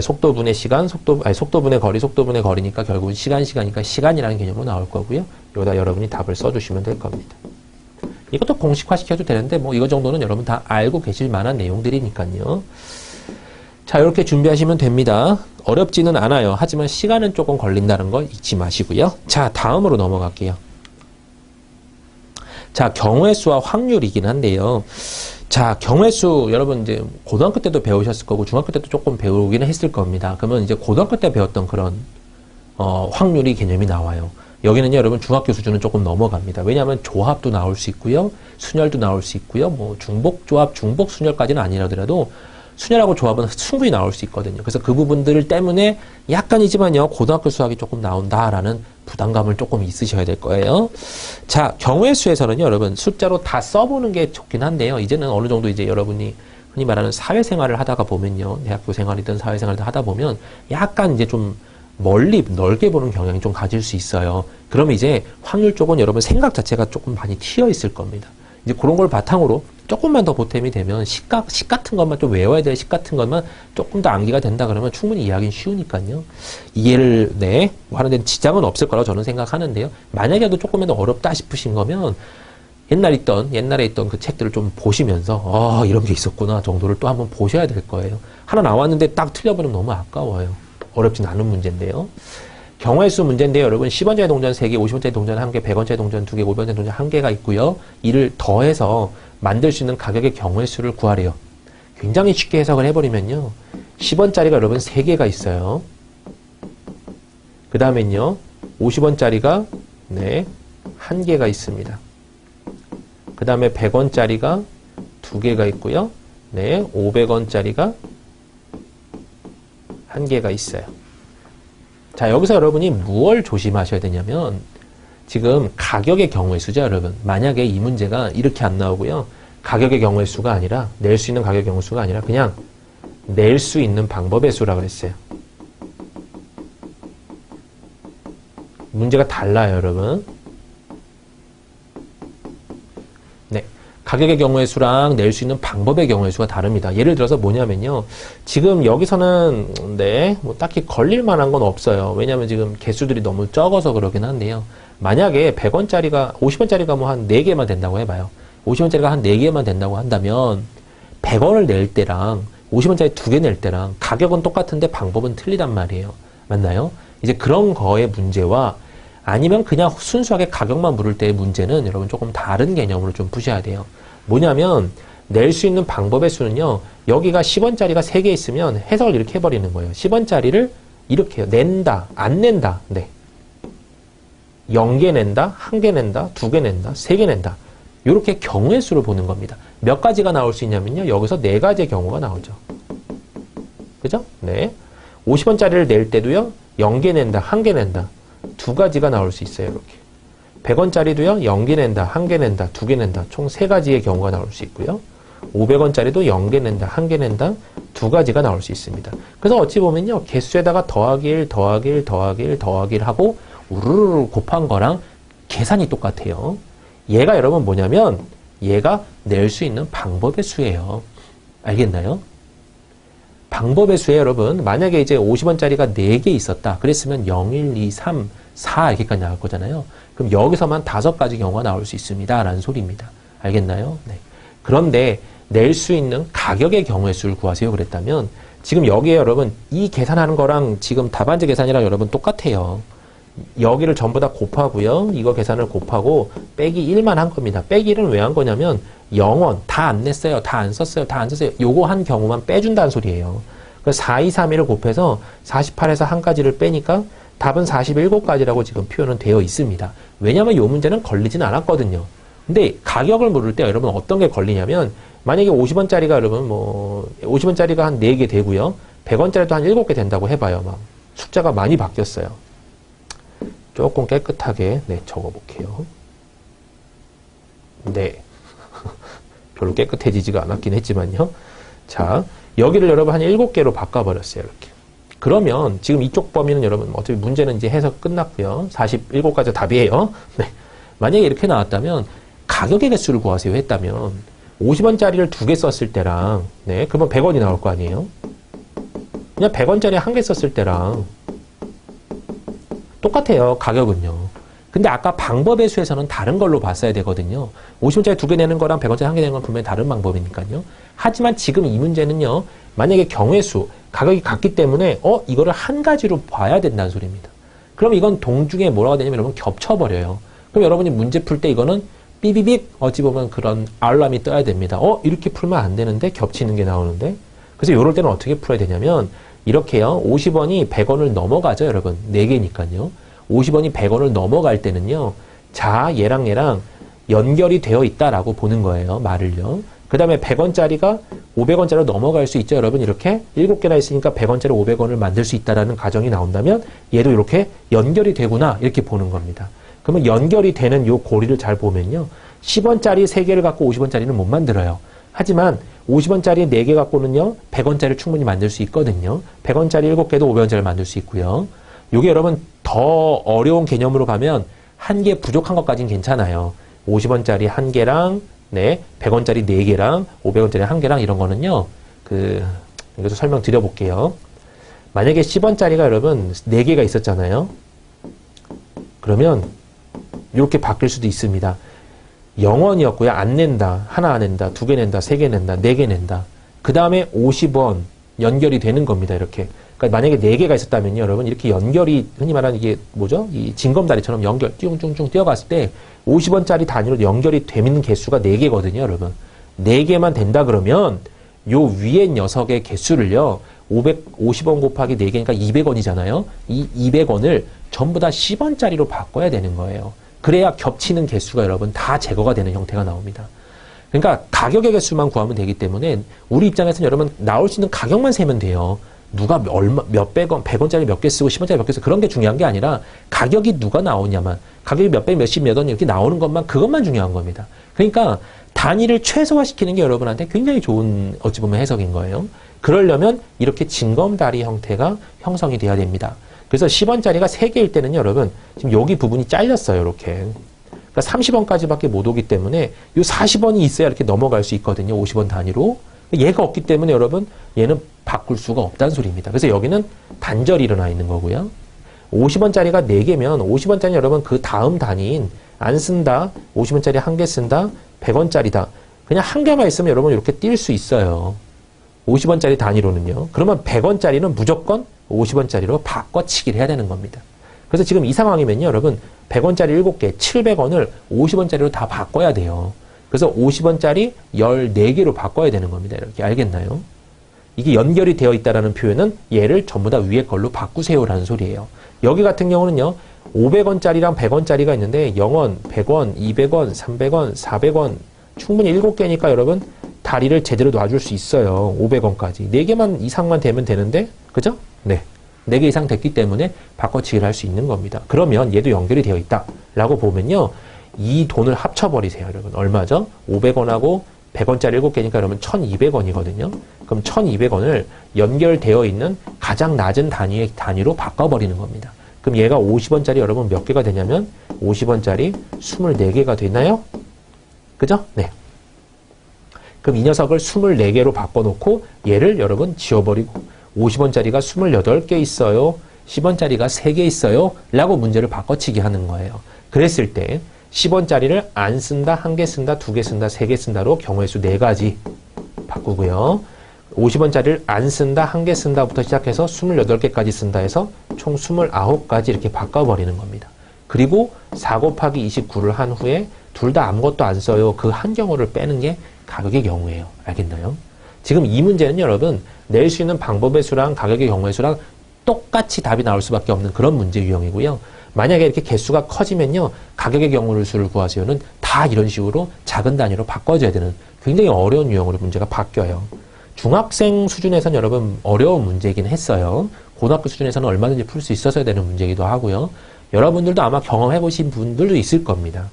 속도분의 시간, 속도분의 거리, 속도분의 거리니까 결국은 시간이니까 시간이라는 개념으로 나올 거고요. 여기다 여러분이 답을 써주시면 될 겁니다. 이것도 공식화 시켜도 되는데 뭐 이거 정도는 여러분 다 알고 계실 만한 내용들이니까요. 자, 이렇게 준비하시면 됩니다. 어렵지는 않아요. 하지만 시간은 조금 걸린다는 거 잊지 마시고요. 자, 다음으로 넘어갈게요. 자, 경우의 수와 확률이긴 한데요. 자, 경우의 수 여러분 이제 고등학교 때도 배우셨을 거고 중학교 때도 조금 배우기는 했을 겁니다. 그러면 이제 고등학교 때 배웠던 그런 확률이 개념이 나와요. 여기는요, 여러분 중학교 수준은 조금 넘어갑니다. 왜냐하면 조합도 나올 수 있고요, 순열도 나올 수 있고요, 뭐 중복 조합, 중복 순열까지는 아니라더라도 순열하고 조합은 충분히 나올 수 있거든요. 그래서 그 부분들 때문에 약간이지만요, 고등학교 수학이 조금 나온다라는 부담감을 조금 있으셔야 될 거예요. 자, 경우의 수에서는요, 여러분 숫자로 다 써보는 게 좋긴 한데요. 이제는 어느 정도 이제 여러분이 흔히 말하는 사회생활을 하다가 보면요, 대학교 생활이든 사회생활을 하다 보면 약간 이제 좀 멀리 넓게 보는 경향이 좀 가질 수 있어요. 그러면 이제 확률 쪽은 여러분 생각 자체가 조금 많이 튀어 있을 겁니다. 이제 그런 걸 바탕으로 조금만 더 보탬이 되면 식 같은 것만 좀 외워야 될 식 같은 것만 조금 더 암기가 된다 그러면 충분히 이해하기는 쉬우니까요. 이해를 하는 데는 지장은 없을 거라고 저는 생각하는데요. 만약에도 조금이라도 어렵다 싶으신 거면 옛날에 있던 그 책들을 좀 보시면서 이런 게 있었구나 정도를 또 한번 보셔야 될 거예요. 하나 나왔는데 딱 틀려버리면 너무 아까워요. 어렵진 않은 문제인데요. 경우의 수 문제인데요. 여러분 10원짜리 동전 3개, 50원짜리 동전 1개, 100원짜리 동전 2개, 500원짜리 동전 1개가 있고요. 이를 더해서 만들 수 있는 가격의 경우의 수를 구하래요. 굉장히 쉽게 해석을 해버리면요. 10원짜리가 여러분 3개가 있어요. 그 다음엔요. 50원짜리가 1개가 있습니다. 그 다음에 100원짜리가 2개가 있고요. 500원짜리가 1개가 있어요. 자, 여기서 여러분이 무엇을 조심하셔야 되냐면 지금 가격의 경우의 수죠, 여러분. 만약에 이 문제가 이렇게 안 나오고요. 가격의 경우의 수가 아니라 낼 수 있는 가격의 경우의 수가 아니라 그냥 낼 수 있는 방법의 수라고 그랬어요. 문제가 달라요, 여러분. 가격의 경우의 수랑 낼 수 있는 방법의 경우의 수가 다릅니다. 예를 들어서 뭐냐면요. 지금 여기서는 뭐 딱히 걸릴 만한 건 없어요. 왜냐하면 지금 개수들이 너무 적어서 그러긴 한데요. 만약에 100원짜리가 50원짜리가 뭐 한 4개만 된다고 해봐요. 50원짜리가 한 4개만 된다고 한다면 100원을 낼 때랑 50원짜리 2개 낼 때랑 가격은 똑같은데 방법은 틀리단 말이에요. 맞나요? 이제 그런 거의 문제와 아니면 그냥 순수하게 가격만 물을 때의 문제는 여러분 조금 다른 개념으로 좀 푸셔야 돼요. 뭐냐면 낼 수 있는 방법의 수는요. 여기가 10원짜리가 3개 있으면 해석을 이렇게 해버리는 거예요. 10원짜리를 이렇게 해요. 낸다, 안 낸다. 네. 0개 낸다, 1개 낸다, 2개 낸다, 3개 낸다. 이렇게 경우의 수를 보는 겁니다. 몇 가지가 나올 수 있냐면요. 여기서 4가지의 경우가 나오죠. 그죠? 네. 50원짜리를 낼 때도요. 0개 낸다, 1개 낸다. 2가지가 나올 수 있어요. 이렇게. 100원짜리도요. 0개 낸다, 1개 낸다, 2개 낸다. 총 3가지의 경우가 나올 수 있고요. 500원짜리도 0개 낸다, 1개 낸다, 2가지가 나올 수 있습니다. 그래서 어찌 보면요. 개수에다가 더하기 1, 더하기 1, 더하기 1, 더하기 1 하고 우르르 곱한 거랑 계산이 똑같아요. 얘가 여러분 뭐냐면 얘가 낼 수 있는 방법의 수예요. 알겠나요? 방법의 수에 여러분 만약에 이제 50원짜리가 4개 있었다. 그랬으면 0, 1, 2, 3, 4 이렇게까지 나올 거잖아요. 그럼 여기서만 5가지 경우가 나올 수 있습니다. 라는 소리입니다. 알겠나요? 네. 그런데 낼 수 있는 가격의 경우의 수를 구하세요. 그랬다면 지금 여기에 여러분 이 계산하는 거랑 지금 답안지 계산이랑 여러분 똑같아요. 여기를 전부 다 곱하고요. 이거 계산을 곱하고 빼기 1만 한 겁니다. 빼기 1은 왜 한 거냐면 0원 다 안 냈어요. 다 안 썼어요. 다 안 썼어요. 요거 한 경우만 빼준다는 소리예요. 그래서 4, 2, 3, 1을 곱해서 48에서 한 가지를 빼니까 답은 47가지라고 지금 표현은 되어 있습니다. 왜냐하면 요 문제는 걸리진 않았거든요. 근데 가격을 물을 때 여러분 어떤 게 걸리냐면 만약에 50원짜리가 여러분 뭐 50원짜리가 한 4개 되고요. 100원짜리도 한 7개 된다고 해봐요. 막 숫자가 많이 바뀌었어요. 조금 깨끗하게 적어볼게요. 네. 별로 깨끗해지지가 않았긴 했지만요. 자, 여기를 여러분 한 7개로 바꿔버렸어요. 이렇게. 그러면 지금 이쪽 범위는 여러분 어차피 문제는 이제 해석 끝났고요. 47가지 답이에요. 네. 만약에 이렇게 나왔다면 가격의 개수를 구하세요 했다면 50원짜리를 2개 썼을 때랑 그러면 100원이 나올 거 아니에요. 그냥 100원짜리 1개 썼을 때랑 똑같아요. 가격은요. 근데 아까 방법의 수에서는 다른 걸로 봤어야 되거든요. 50원짜리 2개 내는 거랑 100원짜리 1개 내는 건 분명히 다른 방법이니까요. 하지만 지금 이 문제는요. 만약에 경우의 수, 가격이 같기 때문에 이거를 한 가지로 봐야 된다는 소리입니다. 그럼 이건 동중에 뭐라고 되냐면 여러분 겹쳐버려요. 그럼 여러분이 문제 풀 때 이거는 삐비빅 어찌 보면 그런 알람이 떠야 됩니다. 이렇게 풀면 안 되는데 겹치는 게 나오는데 그래서 이럴 때는 어떻게 풀어야 되냐면 이렇게요. 50원이 100원을 넘어가죠, 여러분. 4개니까요. 50원이 100원을 넘어갈 때는요. 자, 얘랑 연결이 되어 있다라고 보는 거예요. 말을요. 그 다음에 100원짜리가 500원짜리로 넘어갈 수 있죠, 여러분. 이렇게 7개나 있으니까 100원짜리 500원을 만들 수 있다라는 가정이 나온다면 얘도 이렇게 연결이 되구나 이렇게 보는 겁니다. 그러면 연결이 되는 요 고리를 잘 보면요. 10원짜리 3개를 갖고 50원짜리는 못 만들어요. 하지만 50원짜리 4개 갖고는요. 100원짜리를 충분히 만들 수 있거든요. 100원짜리 7개도 500원짜리를 만들 수 있고요. 요게 여러분 더 어려운 개념으로 가면 한 개 부족한 것까지는 괜찮아요. 50원짜리 1개랑 100원짜리 4개랑 500원짜리 1개랑 이런 거는요. 여기서 설명 드려볼게요. 만약에 10원짜리가 여러분 4개가 있었잖아요. 그러면 이렇게 바뀔 수도 있습니다. 0원이었고요. 안 낸다. 하나 안 낸다. 2개 낸다. 3개 낸다. 4개 낸다. 그 다음에 50원 연결이 되는 겁니다. 이렇게. 그러니까 만약에 4개가 있었다면요. 여러분 이렇게 연결이 흔히 말하는 이게 뭐죠? 이 징검다리처럼 연결 띵띵띵 뛰어갔을 때 50원짜리 단위로 연결이 되는 개수가 4개거든요. 여러분. 4개만 된다 그러면 요 위에 녀석의 개수를요. 50원 곱하기 4개니까 200원이잖아요. 이 200원을 전부 다 10원짜리로 바꿔야 되는 거예요. 그래야 겹치는 개수가 여러분 다 제거가 되는 형태가 나옵니다. 그러니까 가격의 개수만 구하면 되기 때문에 우리 입장에서는 여러분 나올 수 있는 가격만 세면 돼요. 누가 몇백 원, 100원짜리 몇 개 쓰고 10원짜리 몇 개 쓰고 그런 게 중요한 게 아니라 가격이 누가 나오냐만 가격이 몇백, 몇십, 몇 원 이렇게 나오는 것만 그것만 중요한 겁니다. 그러니까 단위를 최소화시키는 게 여러분한테 굉장히 좋은 어찌 보면 해석인 거예요. 그러려면 이렇게 징검다리 형태가 형성이 돼야 됩니다. 그래서 10원짜리가 3개일 때는 여러분 지금 여기 부분이 잘렸어요. 이렇게. 그러니까 30원까지밖에 못 오기 때문에 이 40원이 있어야 이렇게 넘어갈 수 있거든요. 50원 단위로. 얘가 없기 때문에 여러분 얘는 바꿀 수가 없다는 소리입니다. 그래서 여기는 단절이 일어나 있는 거고요. 50원짜리가 4개면 50원짜리 여러분 그 다음 단위인 안 쓴다. 50원짜리 1개 쓴다. 100원짜리다. 그냥 1개만 있으면 여러분 이렇게 뛸 수 있어요. 50원짜리 단위로는요. 그러면 100원짜리는 무조건 50원짜리로 바꿔치기를 해야 되는 겁니다. 그래서 지금 이 상황이면요. 여러분 100원짜리 7개, 700원을 50원짜리로 다 바꿔야 돼요. 그래서 50원짜리 14개로 바꿔야 되는 겁니다. 이렇게 알겠나요? 이게 연결이 되어 있다라는 표현은 얘를 전부 다 위에 걸로 바꾸세요라는 소리예요. 여기 같은 경우는요. 500원짜리랑 100원짜리가 있는데 0원, 100원, 200원, 300원, 400원 충분히 7개니까 여러분 다리를 제대로 놔줄 수 있어요. 500원까지. 4개만 이상만 되면 되는데 그죠? 네. 4개 이상 됐기 때문에 바꿔치기를 할 수 있는 겁니다. 그러면 얘도 연결이 되어 있다라고 보면요. 이 돈을 합쳐버리세요. 여러분. 얼마죠? 500원하고 100원짜리 7개니까 그러면 1200원이거든요. 그럼 1200원을 연결되어 있는 가장 낮은 단위의 단위로 바꿔버리는 겁니다. 그럼 얘가 50원짜리 여러분 몇 개가 되냐면 50원짜리 24개가 되나요? 그죠? 네. 그럼 이 녀석을 24개로 바꿔놓고 얘를 여러분 지워버리고 50원짜리가 28개 있어요. 10원짜리가 3개 있어요. 라고 문제를 바꿔치기 하는 거예요. 그랬을 때 10원짜리를 안 쓴다, 1개 쓴다, 2개 쓴다, 3개 쓴다로 경우의 수 4가지 바꾸고요. 50원짜리를 안 쓴다, 1개 쓴다부터 시작해서 28개까지 쓴다 해서 총 29가지 이렇게 바꿔버리는 겁니다. 그리고 4 곱하기 29를 한 후에 둘 다 아무것도 안 써요. 그 한 경우를 빼는 게 가격의 경우예요. 알겠나요? 지금 이 문제는 여러분 낼 수 있는 방법의 수랑 가격의 경우의 수랑 똑같이 답이 나올 수밖에 없는 그런 문제 유형이고요. 만약에 이렇게 개수가 커지면요. 가격의 경우의 수를 구하세요는 다 이런 식으로 작은 단위로 바꿔줘야 되는 굉장히 어려운 유형으로 문제가 바뀌어요. 중학생 수준에서는 여러분 어려운 문제이긴 했어요. 고등학교 수준에서는 얼마든지 풀 수 있었어야 되는 문제이기도 하고요. 여러분들도 아마 경험해보신 분들도 있을 겁니다.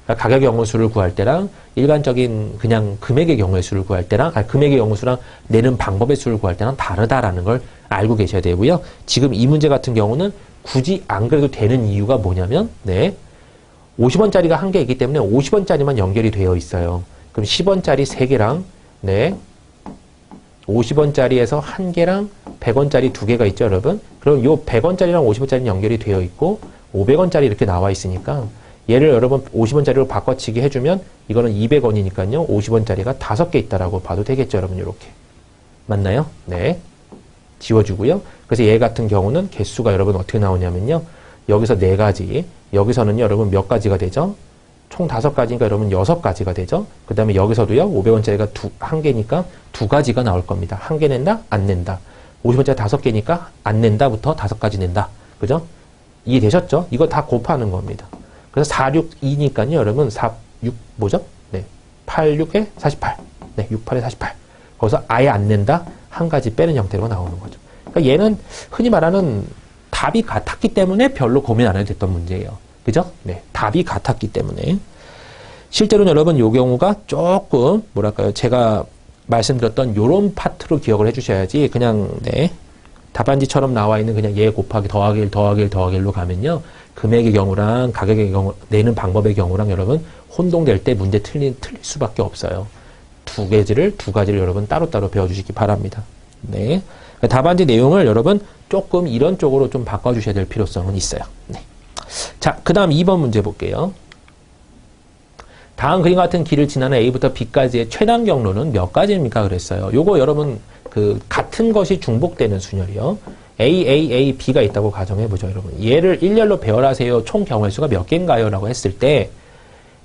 그러니까 가격의 경우의 수를 구할 때랑 일반적인 그냥 금액의 경우의 수를 구할 때랑 금액의 경우의 수랑 내는 방법의 수를 구할 때랑 다르다라는 걸 알고 계셔야 되고요. 지금 이 문제 같은 경우는 굳이 안 그래도 되는 이유가 뭐냐면 50원짜리가 1개 있기 때문에 50원짜리만 연결이 되어 있어요. 그럼 10원짜리 3개랑 50원짜리에서 1개랑 100원짜리 2개가 있죠, 여러분? 그럼 요 100원짜리랑 50원짜리는 연결이 되어 있고 500원짜리 이렇게 나와 있으니까 얘를 여러분 50원짜리로 바꿔치기 해주면 이거는 200원이니까요. 50원짜리가 5개 있다라고 봐도 되겠죠, 여러분? 이렇게. 맞나요? 네. 지워주고요. 그래서 얘 같은 경우는 개수가 여러분 어떻게 나오냐면요. 여기서 4가지, 여기서는 여러분 몇 가지가 되죠? 총 5가지니까 여러분 6가지가 되죠? 그 다음에 여기서도요. 500원짜리가 1개니까 2가지가 나올 겁니다. 1개 낸다? 안 낸다. 50원짜리 5개니까 안 낸다부터 5가지 낸다. 그죠? 이해되셨죠? 이거 다 곱하는 겁니다. 그래서 4, 6, 2니까요. 여러분 4, 6 뭐죠? 네. 8, 6에 48. 네. 6, 8에 48. 거기서 아예 안 낸다? 한 가지 빼는 형태로 나오는 거죠. 그러니까 얘는 흔히 말하는 답이 같았기 때문에 별로 고민 안 해도 됐던 문제예요. 그죠? 네. 답이 같았기 때문에. 실제로는 여러분 요 경우가 조금 뭐랄까요. 제가 말씀드렸던 요런 파트로 기억을 해주셔야지 그냥 답안지처럼 나와 있는 그냥 얘 곱하기 더하기 1 더하기 1 더하기 1로 가면요. 금액의 경우랑 가격의 경우 내는 방법의 경우랑 여러분 혼동될 때 문제 틀릴 수밖에 없어요. 두 가지를 여러분 따로따로 배워주시기 바랍니다. 네. 답안지 내용을 여러분 조금 이런 쪽으로 좀 바꿔주셔야 될 필요성은 있어요. 네. 자, 그 다음 2번 문제 볼게요. 다음 그림 같은 길을 지나는 A부터 B까지의 최단 경로는 몇 가지입니까? 그랬어요. 요거 여러분 같은 것이 중복되는 순열이요. A, B가 있다고 가정해보죠, 여러분. 얘를 일렬로 배열하세요. 총 경우의 수가 몇 개인가요? 라고 했을 때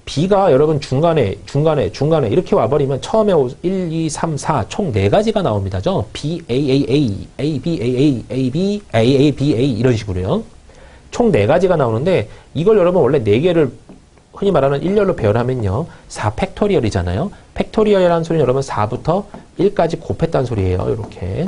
B가 여러분 중간에 이렇게 와버리면 처음에 1, 2, 3, 4 총 4가지가 나옵니다죠. B, A, A, B, A, A, B, A, B, A 이런 식으로요. 총 4가지가 나오는데 이걸 여러분 원래 4개를 흔히 말하는 일렬로 배열하면요. 4 팩토리얼이잖아요. 팩토리얼이라는 소리는 여러분 4부터 1까지 곱했다는 소리예요. 이렇게.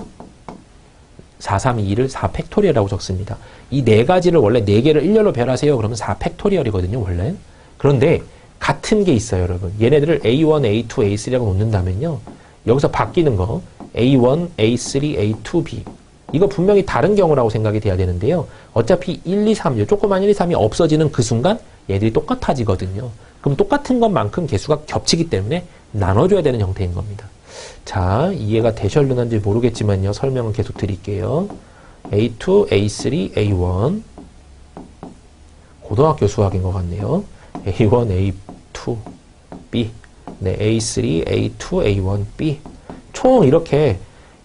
4, 3, 2, 2를 4 팩토리얼이라고 적습니다. 이 4가지를 원래 4개를 일렬로 배열하세요. 그러면 4 팩토리얼이거든요. 원래. 그런데 같은 게 있어요, 여러분. 얘네들을 A1, A2, A3라고 놓는다면요. 여기서 바뀌는 거 A1, A3, A2, B. 이거 분명히 다른 경우라고 생각이 돼야 되는데요. 어차피 1, 2, 3, 조그만 1, 2, 3이 없어지는 그 순간 얘들이 똑같아지거든요. 그럼 똑같은 것만큼 개수가 겹치기 때문에 나눠줘야 되는 형태인 겁니다. 자, 이해가 되셨는지 모르겠지만요. 설명은 계속 드릴게요. A2, A3, A1 고등학교 수학인 것 같네요. A1, A2, B 네, A3, A2, A1, B 총 이렇게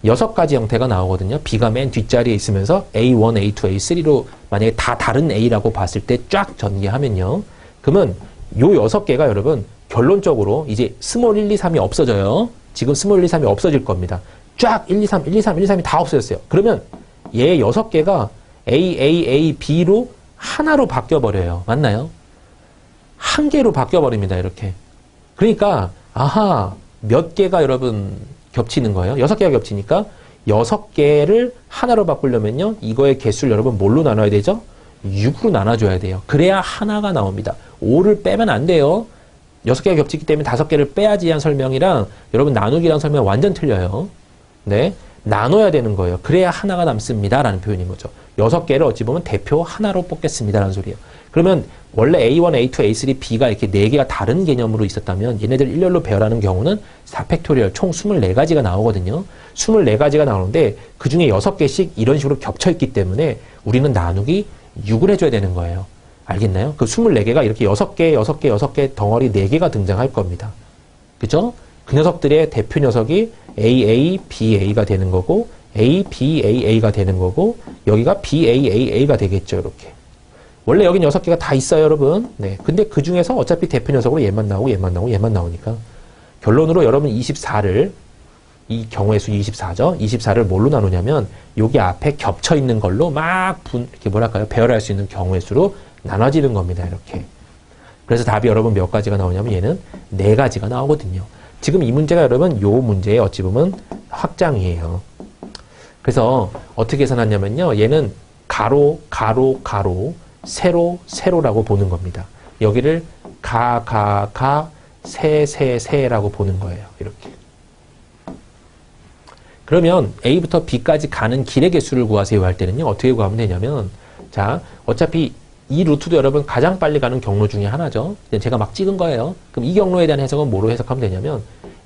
6가지 형태가 나오거든요. B가 맨 뒷자리에 있으면서 A1, A2, A3로 만약에 다 다른 A라고 봤을 때 쫙 전개하면요. 그러면 요 6개가 여러분 결론적으로 이제 스몰 1, 2, 3이 없어져요. 지금 스몰 1, 2, 3이 없어질 겁니다. 쫙 1, 2, 3, 1, 2, 3, 1, 2, 3이 다 없어졌어요. 그러면 얘 6개가 A, A, A, B로 하나로 바뀌어버려요. 맞나요? 한 개로 바뀌어버립니다. 이렇게. 그러니까 아하, 몇 개가 여러분 겹치는 거예요? 6개가 겹치니까 6개를 하나로 바꾸려면요. 이거의 개수를 여러분 뭘로 나눠야 되죠? 6으로 나눠줘야 돼요. 그래야 하나가 나옵니다. 5를 빼면 안 돼요. 6개가 겹치기 때문에 5개를 빼야지 한 설명이랑 여러분 나누기란 설명 완전 틀려요. 네. 나눠야 되는 거예요. 그래야 하나가 남습니다. 라는 표현인 거죠. 6개를 어찌 보면 대표 하나로 뽑겠습니다. 라는 소리예요. 그러면 원래 A1, A2, A3, B가 이렇게 4개가 다른 개념으로 있었다면 얘네들 일렬로 배열하는 경우는 4팩토리얼 총 24가지가 나오거든요. 24가지가 나오는데 그 중에 6개씩 이런 식으로 겹쳐있기 때문에 우리는 나누기 6을 해줘야 되는 거예요. 알겠나요? 그 24개가 이렇게 6개, 6개, 6개 덩어리 4개가 등장할 겁니다. 그죠? 그 녀석들의 대표 녀석이 AA, BA가 되는 거고 A, B, A, A가 되는 거고 여기가 B, A, A, A가 되겠죠. 이렇게. 원래 여긴 6개가 다 있어요, 여러분. 네. 근데 그 중에서 어차피 대표 녀석으로 얘만 나오고 얘만 나오고 얘만 나오니까 결론으로 여러분 24를 이 경우의 수 24죠. 24를 뭘로 나누냐면 여기 앞에 겹쳐 있는 걸로 막 이렇게 뭐랄까요? 배열할 수 있는 경우의 수로 나눠지는 겁니다. 이렇게. 그래서 답이 여러분 몇 가지가 나오냐면 얘는 4가지가 나오거든요. 지금 이 문제가 여러분 요 문제의 어찌 보면 확장이에요. 그래서 어떻게 해석하냐면요. 얘는 가로, 가로, 가로, 세로, 세로라고 보는 겁니다. 여기를 가, 세, 세라고 보는 거예요. 이렇게. 그러면 A부터 B까지 가는 길의 개수를 구하세요 할 때는요. 어떻게 구하면 되냐면 자, 어차피 이 루트도 여러분 가장 빨리 가는 경로 중에 하나죠. 제가 막 찍은 거예요. 그럼 이 경로에 대한 해석은 뭐로 해석하면 되냐면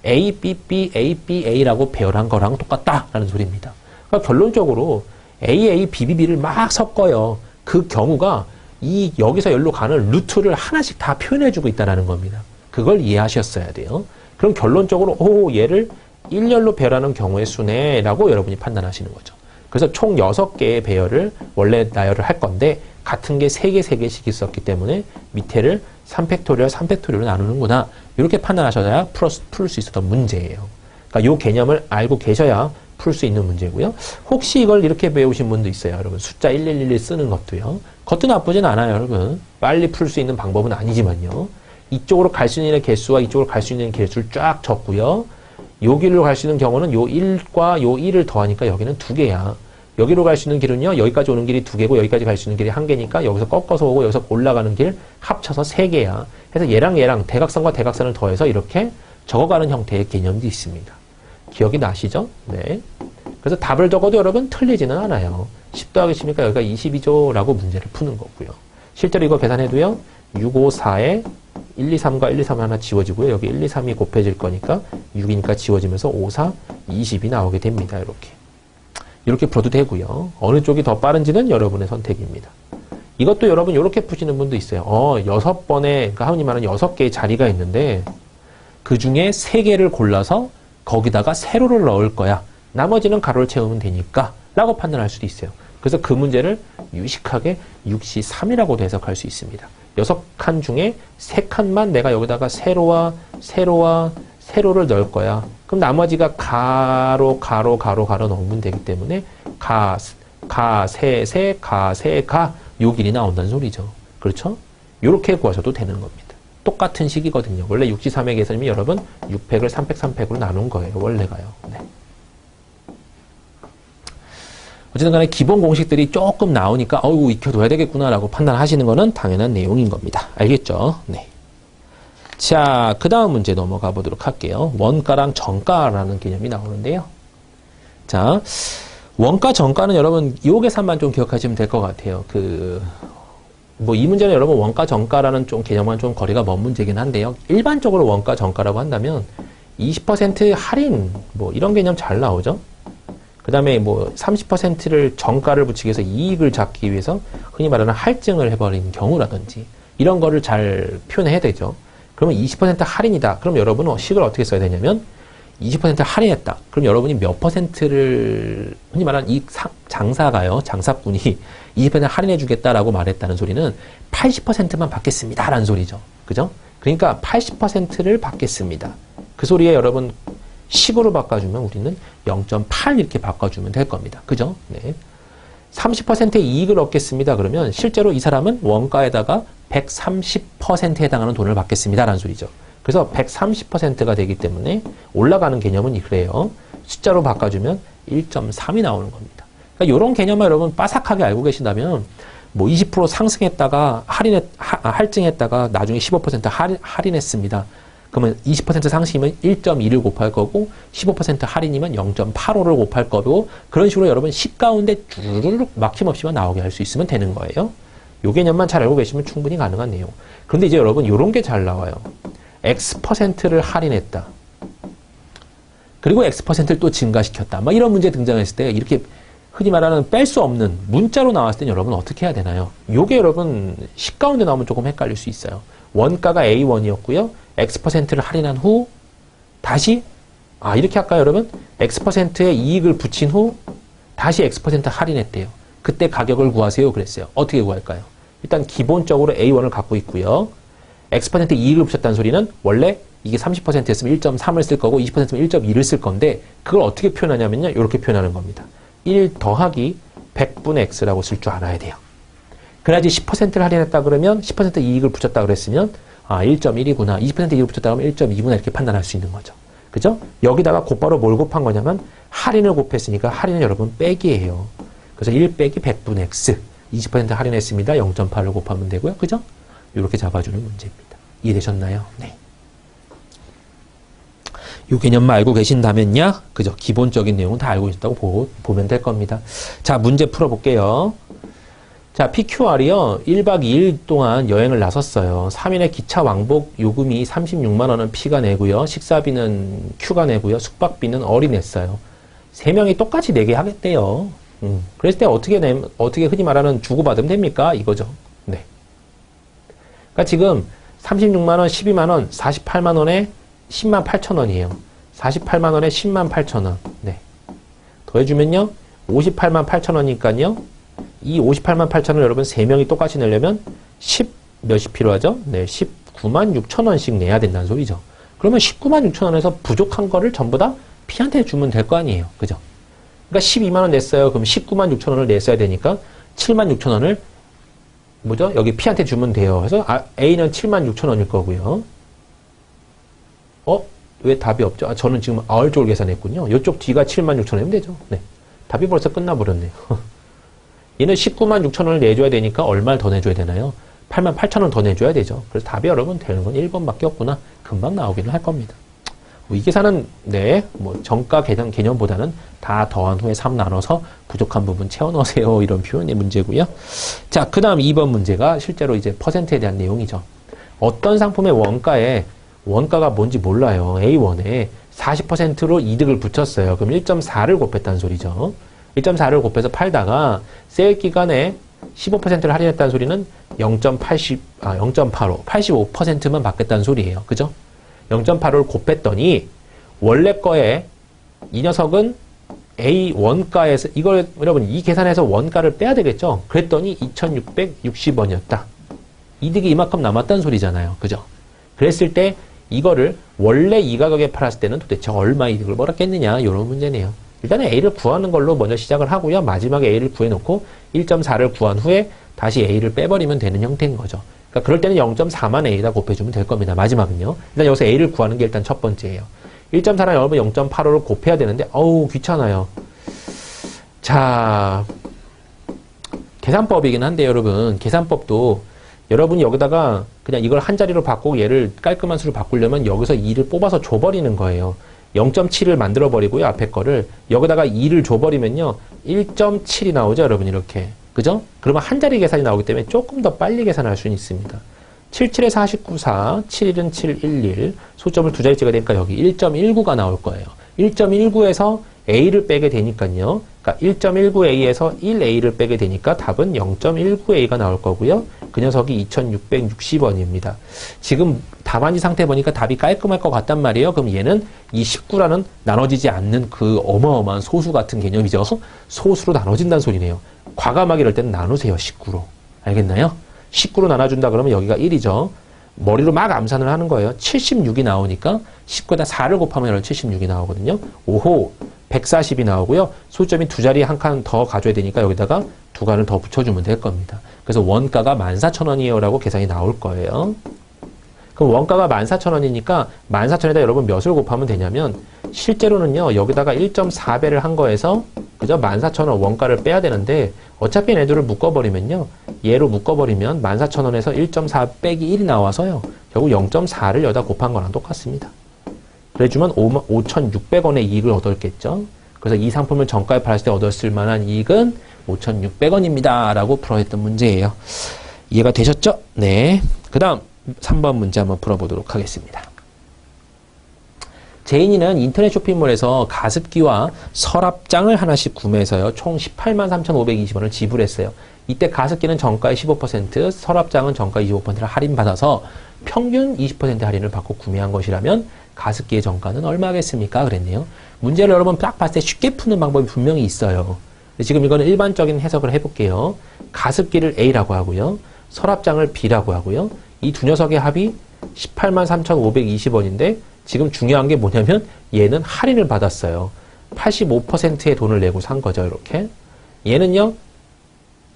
A, B, B, A, B, A라고 배열한 거랑 똑같다라는 소리입니다. 그러니까 결론적으로 A, A, B, B, B를 막 섞어요. 그 경우가 이 여기서 여기로 가는 루트를 하나씩 다 표현해주고 있다는 겁니다. 그걸 이해하셨어야 돼요. 그럼 결론적으로 얘를 일렬로 배열하는 경우의 수네라고 여러분이 판단하시는 거죠. 그래서 총 6개의 배열을 원래 나열을 할 건데 같은 게 3개, 3개씩 있었기 때문에 밑에를 3팩토리얼, 3팩토리얼로 나누는구나. 이렇게 판단하셔야 풀 수 있었던 문제예요. 그러니까 이 개념을 알고 계셔야 풀 수 있는 문제고요. 혹시 이걸 이렇게 배우신 분도 있어요. 여러분 숫자 1111 쓰는 것도요. 그것도 나쁘진 않아요. 여러분 빨리 풀 수 있는 방법은 아니지만요. 이쪽으로 갈 수 있는 개수와 이쪽으로 갈 수 있는 개수를 쫙 적고요. 여기로 갈 수 있는 경우는 요 1과 요 1을 더하니까 여기는 2개야. 여기로 갈 수 있는 길은요. 여기까지 오는 길이 2개고 여기까지 갈 수 있는 길이 1개니까 여기서 꺾어서 오고 여기서 올라가는 길 합쳐서 3개야. 그래서 얘랑 대각선과 대각선을 더해서 이렇게 적어가는 형태의 개념도 있습니다. 기억이 나시죠? 네. 그래서 답을 적어도 여러분 틀리지는 않아요. 10 더하기 10이니까 여기가 22죠 라고 문제를 푸는 거고요. 실제로 이거 계산해도요. 6, 5, 4에 1, 2, 3과 1, 2, 3 하나 지워지고요. 여기 1, 2, 3이 곱해질 거니까 6이니까 지워지면서 5, 4, 20이 나오게 됩니다. 이렇게 풀어도 되고요. 어느 쪽이 더 빠른지는 여러분의 선택입니다. 이것도 여러분 이렇게 푸시는 분도 있어요. 6번에, 그러니까 하느님 말은 6개의 자리가 있는데 그 중에 3개를 골라서 거기다가 세로를 넣을 거야. 나머지는 가로를 채우면 되니까 라고 판단할 수도 있어요. 그래서 그 문제를 유식하게 6시 3이라고도 해석할 수 있습니다. 6칸 중에 3칸만 내가 여기다가 세로를 넣을 거야. 그럼 나머지가 가로 넣으면 되기 때문에 요 길이 나온다는 소리죠. 그렇죠? 요렇게 구하셔도 되는 겁니다. 똑같은 식이거든요. 원래 6시 3의 계산이 여러분 6팩을 3팩, 3팩으로 나눈 거예요. 원래가요. 네. 어쨌든 간에 기본 공식들이 조금 나오니까 익혀둬야 되겠구나라고 판단하시는 거는 당연한 내용인 겁니다. 알겠죠? 네. 자, 그 다음 문제 넘어가 보도록 할게요. 원가랑 정가라는 개념이 나오는데요. 자, 원가, 정가는 여러분 요 계산만 좀 기억하시면 될 것 같아요. 이 문제는 여러분 원가, 정가라는 좀 개념과는 좀 거리가 먼 문제긴 한데요. 일반적으로 원가, 정가라고 한다면 20% 할인 이런 개념 잘 나오죠? 그 다음에 30%를 정가를 붙이기 위해서 이익을 잡기 위해서 흔히 말하는 할증을 해버리는 경우라든지 이런 거를 잘 표현해야 되죠. 그러면 20% 할인이다. 그럼 여러분은 식을 어떻게 써야 되냐면 20% 할인했다. 그럼 여러분이 몇 퍼센트를 흔히 말하는 이 장사꾼이 20% 할인해 주겠다라고 말했다는 소리는 80%만 받겠습니다. 라는 소리죠. 그죠? 그러니까 80%를 받겠습니다. 그 소리에 여러분 식으로 바꿔주면 우리는 0.8 이렇게 바꿔주면 될 겁니다. 그죠? 네. 30%의 이익을 얻겠습니다. 그러면 실제로 이 사람은 원가에다가 130%에 해당하는 돈을 받겠습니다. 라는 소리죠. 그래서 130%가 되기 때문에 올라가는 개념은 그래요. 숫자로 바꿔주면 1.3이 나오는 겁니다. 그러니까 이런 개념을 여러분 빠삭하게 알고 계신다면 뭐 20% 상승했다가 할증했다가 나중에 15% 할인했습니다. 그러면 20% 상승이면 1.2를 곱할 거고 15% 할인이면 0.85를 곱할 거고 그런 식으로 여러분 식 가운데 주르륵 막힘없이만 나오게 할 수 있으면 되는 거예요. 요 개념만 잘 알고 계시면 충분히 가능한 내용. 그런데 이제 여러분 요런 게 잘 나와요. X%를 할인했다. 그리고 X%를 또 증가시켰다. 막 이런 문제 등장했을 때 이렇게 흔히 말하는 뺄 수 없는 문자로 나왔을 때 여러분 어떻게 해야 되나요? 요게 여러분 식 가운데 나오면 조금 헷갈릴 수 있어요. 원가가 A1이었고요. X%를 할인한 후 다시 이렇게 할까요 여러분? X%의 이익을 붙인 후 다시 X% 할인했대요. 그때 가격을 구하세요 그랬어요. 어떻게 구할까요? 일단 기본적으로 A1을 갖고 있고요. X% 이익을 붙였다는 소리는 원래 이게 30%였으면 1.3을 쓸 거고 20%면 1.2를 쓸 건데 그걸 어떻게 표현하냐면요. 이렇게 표현하는 겁니다. 1 더하기 100분의 X라고 쓸 줄 알아야 돼요. 그래야지 10%를 할인했다 그러면 10% 이익을 붙였다 그랬으면 1.1이구나. 20% 이익을 붙였다 그러면 1.2구나 이렇게 판단할 수 있는 거죠. 그죠? 여기다가 곧바로 뭘 곱한 거냐면 할인을 곱했으니까 할인은 여러분 빼기예요. 그래서 1 빼기 100분의 X 20% 할인했습니다. 0.8을 곱하면 되고요. 그죠? 이렇게 잡아주는 문제입니다. 이해되셨나요? 네. 이 개념만 알고 계신다면요. 그죠? 기본적인 내용은 다 알고 있다고 보면 될 겁니다. 자, 문제 풀어볼게요. 자, PQR이요. 1박 2일 동안 여행을 나섰어요. 3일의 기차 왕복 요금이 36만 원은 P가 내고요. 식사비는 Q가 내고요. 숙박비는 R이 냈어요. 3명이 똑같이 내게 하겠대요. 그랬을 때 어떻게 흔히 말하는 주고받으면 됩니까? 이거죠. 네. 그러니까 지금 36만 원, 12만 원, 48만 원에 10만 8천 원이에요. 48만 원에 10만 8천 원. 네. 더해주면요. 58만 8천 원이니까요. 이 58만 8천 원을 여러분 3명이 똑같이 내려면 몇이 필요하죠? 네. 19만 6천 원씩 내야 된다는 소리죠. 그러면 19만 6천 원에서 부족한 거를 전부 다 P한테 주면 될 거 아니에요. 그죠? 그러니까 12만 원 냈어요. 그럼 19만 6천 원을 냈어야 되니까 7만 6천 원을 뭐죠? 여기 P한테 주면 돼요. 그래서 A는 7만 6천 원일 거고요. 왜 답이 없죠? 저는 지금 R 쪽을 계산했군요. 이쪽 D가 7만 6천 원이면 되죠. 네. 답이 벌써 끝나버렸네요. 얘는 19만 6천 원을 내줘야 되니까 얼마를 더 내줘야 되나요? 8만 8천 원 더 내줘야 되죠. 그래서 답이 여러분 되는 건 1번밖에 없구나. 금방 나오기는 할 겁니다. 이 계산은 정가 개념보다는 다 더한 후에 3 나눠서 부족한 부분 채워 넣으세요. 이런 표현의 문제고요. 자, 그 다음 2번 문제가 실제로 이제 퍼센트에 대한 내용이죠. 어떤 상품의 원가가 뭔지 몰라요. A1에 40%로 이득을 붙였어요. 그럼 1.4를 곱했다는 소리죠. 1.4를 곱해서 팔다가 세일 기간에 15%를 할인했다는 소리는 0.85, 85%만 받겠다는 소리예요. 그죠? 0.85를 곱했더니 원래 거에 이 녀석은 A 원가에서 이걸 여러분 이 계산해서 원가를 빼야 되겠죠? 그랬더니 2,660원이었다. 이득이 이만큼 남았다는 소리잖아요. 그죠? 그랬을 때 이거를 원래 이 가격에 팔았을 때는 도대체 얼마 이득을 벌었겠느냐 이런 문제네요. 일단은 A를 구하는 걸로 먼저 시작을 하고요. 마지막에 A를 구해놓고 1.4를 구한 후에 다시 A를 빼버리면 되는 형태인 거죠. 그러니까 그럴 때는 0.4만 A에다 곱해주면 될 겁니다. 마지막은요. 일단 여기서 A를 구하는 게 일단 첫 번째예요. 1.4랑 여러분 0.85를 곱해야 되는데 귀찮아요. 자, 계산법이긴 한데 여러분 계산법도 여러분이 여기다가 그냥 이걸 한 자리로 바꾸고 얘를 깔끔한 수로 바꾸려면 여기서 2를 뽑아서 줘버리는 거예요. 0.7을 만들어버리고요. 앞에 거를 여기다가 2를 줘버리면요. 1.7이 나오죠. 여러분 이렇게. 그죠? 그러면 한 자리 계산이 나오기 때문에 조금 더 빨리 계산할 수는 있습니다. 77에 49, 4, 7일은 711, 소점을 두 자리 찍어야 되니까 여기 1.19가 나올 거예요. 1.19에서 A를 빼게 되니까요. 그러니까 1.19A에서 1A를 빼게 되니까 답은 0.19A가 나올 거고요. 그 녀석이 2,660원입니다. 지금 답안지 상태 보니까 답이 깔끔할 것 같단 말이에요. 그럼 얘는 이 19라는 나눠지지 않는 그 어마어마한 소수 같은 개념이죠. 소수로 나눠진다는 소리네요. 과감하게 이럴 때는 나누세요. 19로. 알겠나요? 19로 나눠준다 그러면 여기가 1이죠. 머리로 막 암산을 하는 거예요. 76이 나오니까 19에다 4를 곱하면 76이 나오거든요. 오호, 140이 나오고요. 소점이 두 자리 한 칸 더 가져야 되니까 여기다가 두 칸을 더 붙여주면 될 겁니다. 그래서 원가가 14,000원이에요 라고 계산이 나올 거예요. 그럼 원가가 14,000원이니까 14,000원에다 여러분 몇을 곱하면 되냐면 실제로는요 여기다가 1.4배를 한 거에서 그죠? 14,000원 원가를 빼야 되는데 어차피 얘네들을 묶어버리면요 얘로 묶어버리면 14,000원에서 1.4 빼기 1이 나와서요 결국 0.4를 여기다 곱한 거랑 똑같습니다. 그래주면 5,600원의 이익을 얻었겠죠. 그래서 이 상품을 정가에 팔았을 때 얻었을 만한 이익은 5,600원입니다 라고 풀어냈던 문제예요. 이해가 되셨죠? 네. 그 다음 3번 문제 한번 풀어보도록 하겠습니다. 제인이는 인터넷 쇼핑몰에서 가습기와 서랍장을 하나씩 구매해서요. 총 183,520원을 지불했어요. 이때 가습기는 정가의 15%, 서랍장은 정가의 25%를 할인받아서 평균 20% 할인을 받고 구매한 것이라면 가습기의 정가는 얼마겠습니까? 그랬네요. 문제를 여러분 딱 봤을 때 쉽게 푸는 방법이 분명히 있어요. 지금 이거는 일반적인 해석을 해볼게요. 가습기를 A라고 하고요. 서랍장을 B라고 하고요. 이 두 녀석의 합이 183,520원인데 지금 중요한 게 뭐냐면 얘는 할인을 받았어요. 85%의 돈을 내고 산 거죠. 이렇게. 얘는요.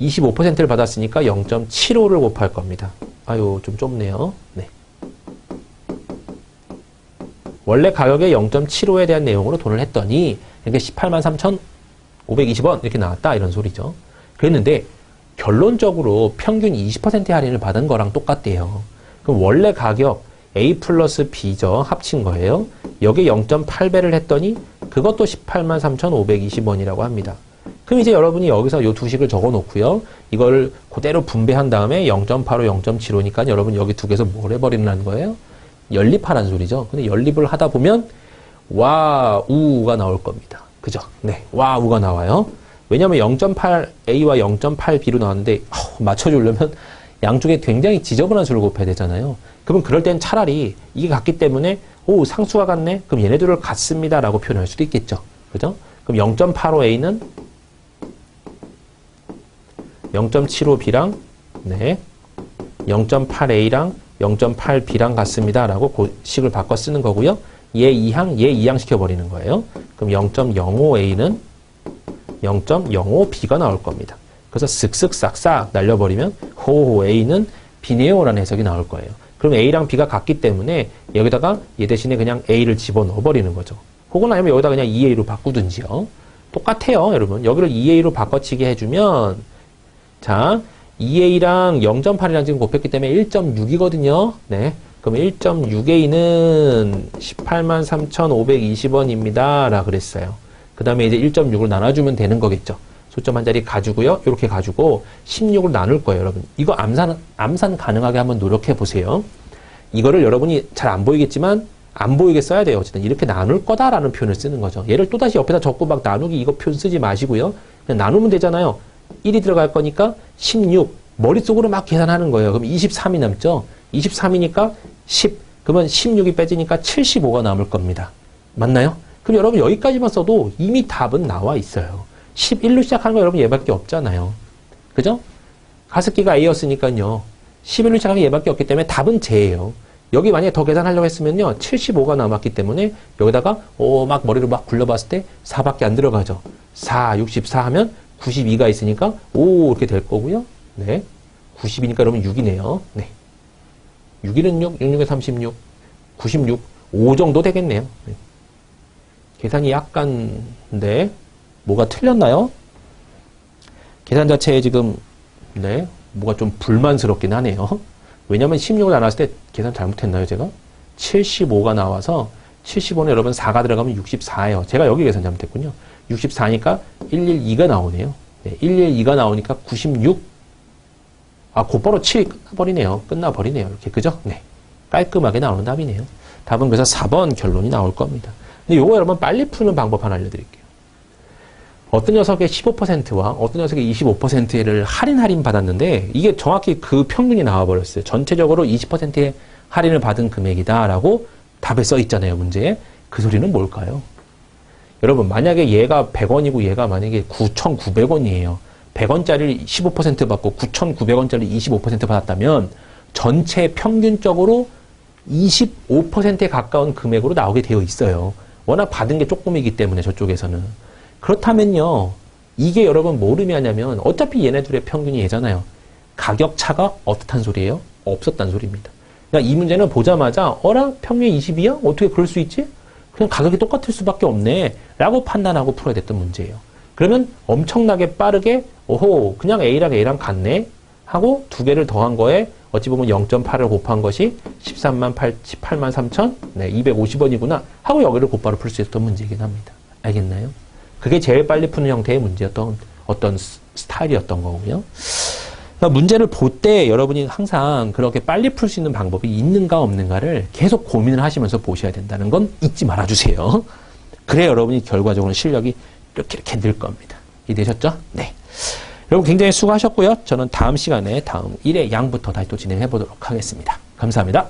25%를 받았으니까 0.75를 곱할 겁니다. 아유 좀 좁네요. 네. 원래 가격의 0.75에 대한 내용으로 돈을 했더니 이렇게 183,520원 이렇게 나왔다 이런 소리죠. 그랬는데 결론적으로 평균 20%의 할인을 받은 거랑 똑같대요. 그럼 원래 가격 A 플러스 B죠. 합친 거예요. 여기에 0.8배를 했더니 그것도 183,520원이라고 합니다. 그럼 이제 여러분이 여기서 이 두 식을 적어 놓고요. 이걸 그대로 분배한 다음에 0.85, 0.75니까 여러분 여기 두 개에서 뭘 해버리는 거예요? 연립하라는 소리죠. 근데 연립을 하다 보면 와우가 나올 겁니다. 그죠? 네. 와우가 나와요. 왜냐면 0.8A와 0.8B로 나왔는데 맞춰주려면 양쪽에 굉장히 지저분한 수를 곱해야 되잖아요. 그러면 그럴 땐 차라리 이게 같기 때문에 오 상수가 같네? 그럼 얘네들을 같습니다 라고 표현할 수도 있겠죠. 그죠? 그럼 0.85A는 0.75B랑 네 0.8A랑 0.8B랑 같습니다 라고 그 식을 바꿔 쓰는 거고요. 얘 2항, 얘 2항 시켜버리는 거예요. 그럼 0.05A는 0.05B가 나올 겁니다. 그래서 쓱쓱 싹싹 날려버리면 호호 A는 B네요 라는 해석이 나올 거예요. 그럼 A랑 B가 같기 때문에 여기다가 얘 대신에 그냥 A를 집어넣어 버리는 거죠. 혹은 아니면 여기다 그냥 2A로 바꾸든지요. 똑같아요 여러분. 여기를 2A로 바꿔치기 해주면 자 2A랑 0.8이랑 지금 곱했기 때문에 1.6이거든요. 네. 그럼 1.6A는 183,520원입니다 라 그랬어요. 그 다음에 이제 1.6을 나눠주면 되는 거겠죠. 소점 한 자리 가지고요. 이렇게 가지고 16을 나눌 거예요, 여러분. 이거 암산 가능하게 한번 노력해 보세요. 이거를 여러분이 잘 안 보이겠지만 안 보이게 써야 돼요. 어쨌든 이렇게 나눌 거다라는 표현을 쓰는 거죠. 얘를 또다시 옆에다 적고 막 나누기 이거 표현 쓰지 마시고요. 그냥 나누면 되잖아요. 1이 들어갈 거니까 16 머릿속으로 막 계산하는 거예요. 그럼 23이 남죠. 23이니까 10 그러면 16이 빼지니까 75가 남을 겁니다. 맞나요? 그럼 여러분 여기까지만 써도 이미 답은 나와 있어요. 11로 시작하는 거 여러분 얘밖에 없잖아요. 그죠? 가습기가 A였으니까요. 11로 시작하는 게 얘밖에 없기 때문에 답은 J예요. 여기 만약에 더 계산하려고 했으면요. 75가 남았기 때문에 여기다가 막 머리를 막 굴려봤을 때 4밖에 안 들어가죠. 4, 64 하면 92가 있으니까 5 이렇게 될 거고요. 네. 90이니까 여러분 6이네요. 네. 6일은 6, 66에 36, 96, 5 정도 되겠네요. 네. 계산이 약간, 네. 뭐가 틀렸나요? 계산 자체에 지금, 네. 뭐가 좀 불만스럽긴 하네요. 왜냐면 16을 나눴을 때 계산 잘못했나요, 제가? 75가 나와서 75는 여러분 4가 들어가면 64예요. 제가 여기 계산 잘못했군요. 64니까 112가 나오네요. 네, 112가 나오니까 96. 곧바로 7이 끝나버리네요. 이렇게, 그죠? 네. 깔끔하게 나오는 답이네요. 답은 그래서 4번 결론이 나올 겁니다. 근데 요거 여러분 빨리 푸는 방법 하나 알려드릴게요. 어떤 녀석의 15%와 어떤 녀석의 25%를 할인 받았는데 이게 정확히 그 평균이 나와버렸어요. 전체적으로 20%의 할인을 받은 금액이다라고 답에 써 있잖아요, 문제에. 그 소리는 뭘까요? 여러분, 만약에 얘가 100원이고 얘가 만약에 9,900원이에요. 100원짜리 15% 받고 9,900원짜리 25% 받았다면 전체 평균적으로 25%에 가까운 금액으로 나오게 되어 있어요. 워낙 받은 게 조금이기 때문에 저쪽에서는. 그렇다면요. 이게 여러분 뭘 의미하냐면 어차피 얘네들의 평균이 얘잖아요. 가격 차가 어떻단 소리예요? 없었단 소리입니다. 그러니까 이 문제는 보자마자 어라? 평균 20이야? 어떻게 그럴 수 있지? 그냥 가격이 똑같을 수밖에 없네 라고 판단하고 풀어야 됐던 문제예요. 그러면 엄청나게 빠르게 오호 그냥 A랑 같네 하고 두 개를 더한 거에 어찌 보면 0.8을 곱한 것이 18만 3천 네, 250원이구나 하고 여기를 곧바로 풀 수 있었던 문제이긴 합니다. 알겠나요? 그게 제일 빨리 푸는 형태의 문제였던 어떤 스타일이었던 거고요. 그러니까 문제를 볼 때 여러분이 항상 그렇게 빨리 풀 수 있는 방법이 있는가 없는가를 계속 고민을 하시면서 보셔야 된다는 건 잊지 말아주세요. 그래야 여러분이 결과적으로 실력이 이렇게 늘 겁니다. 이해되셨죠? 네. 여러분 굉장히 수고하셨고요. 저는 다음 시간에 다음 1의 양부터 다시 또 진행해 보도록 하겠습니다. 감사합니다.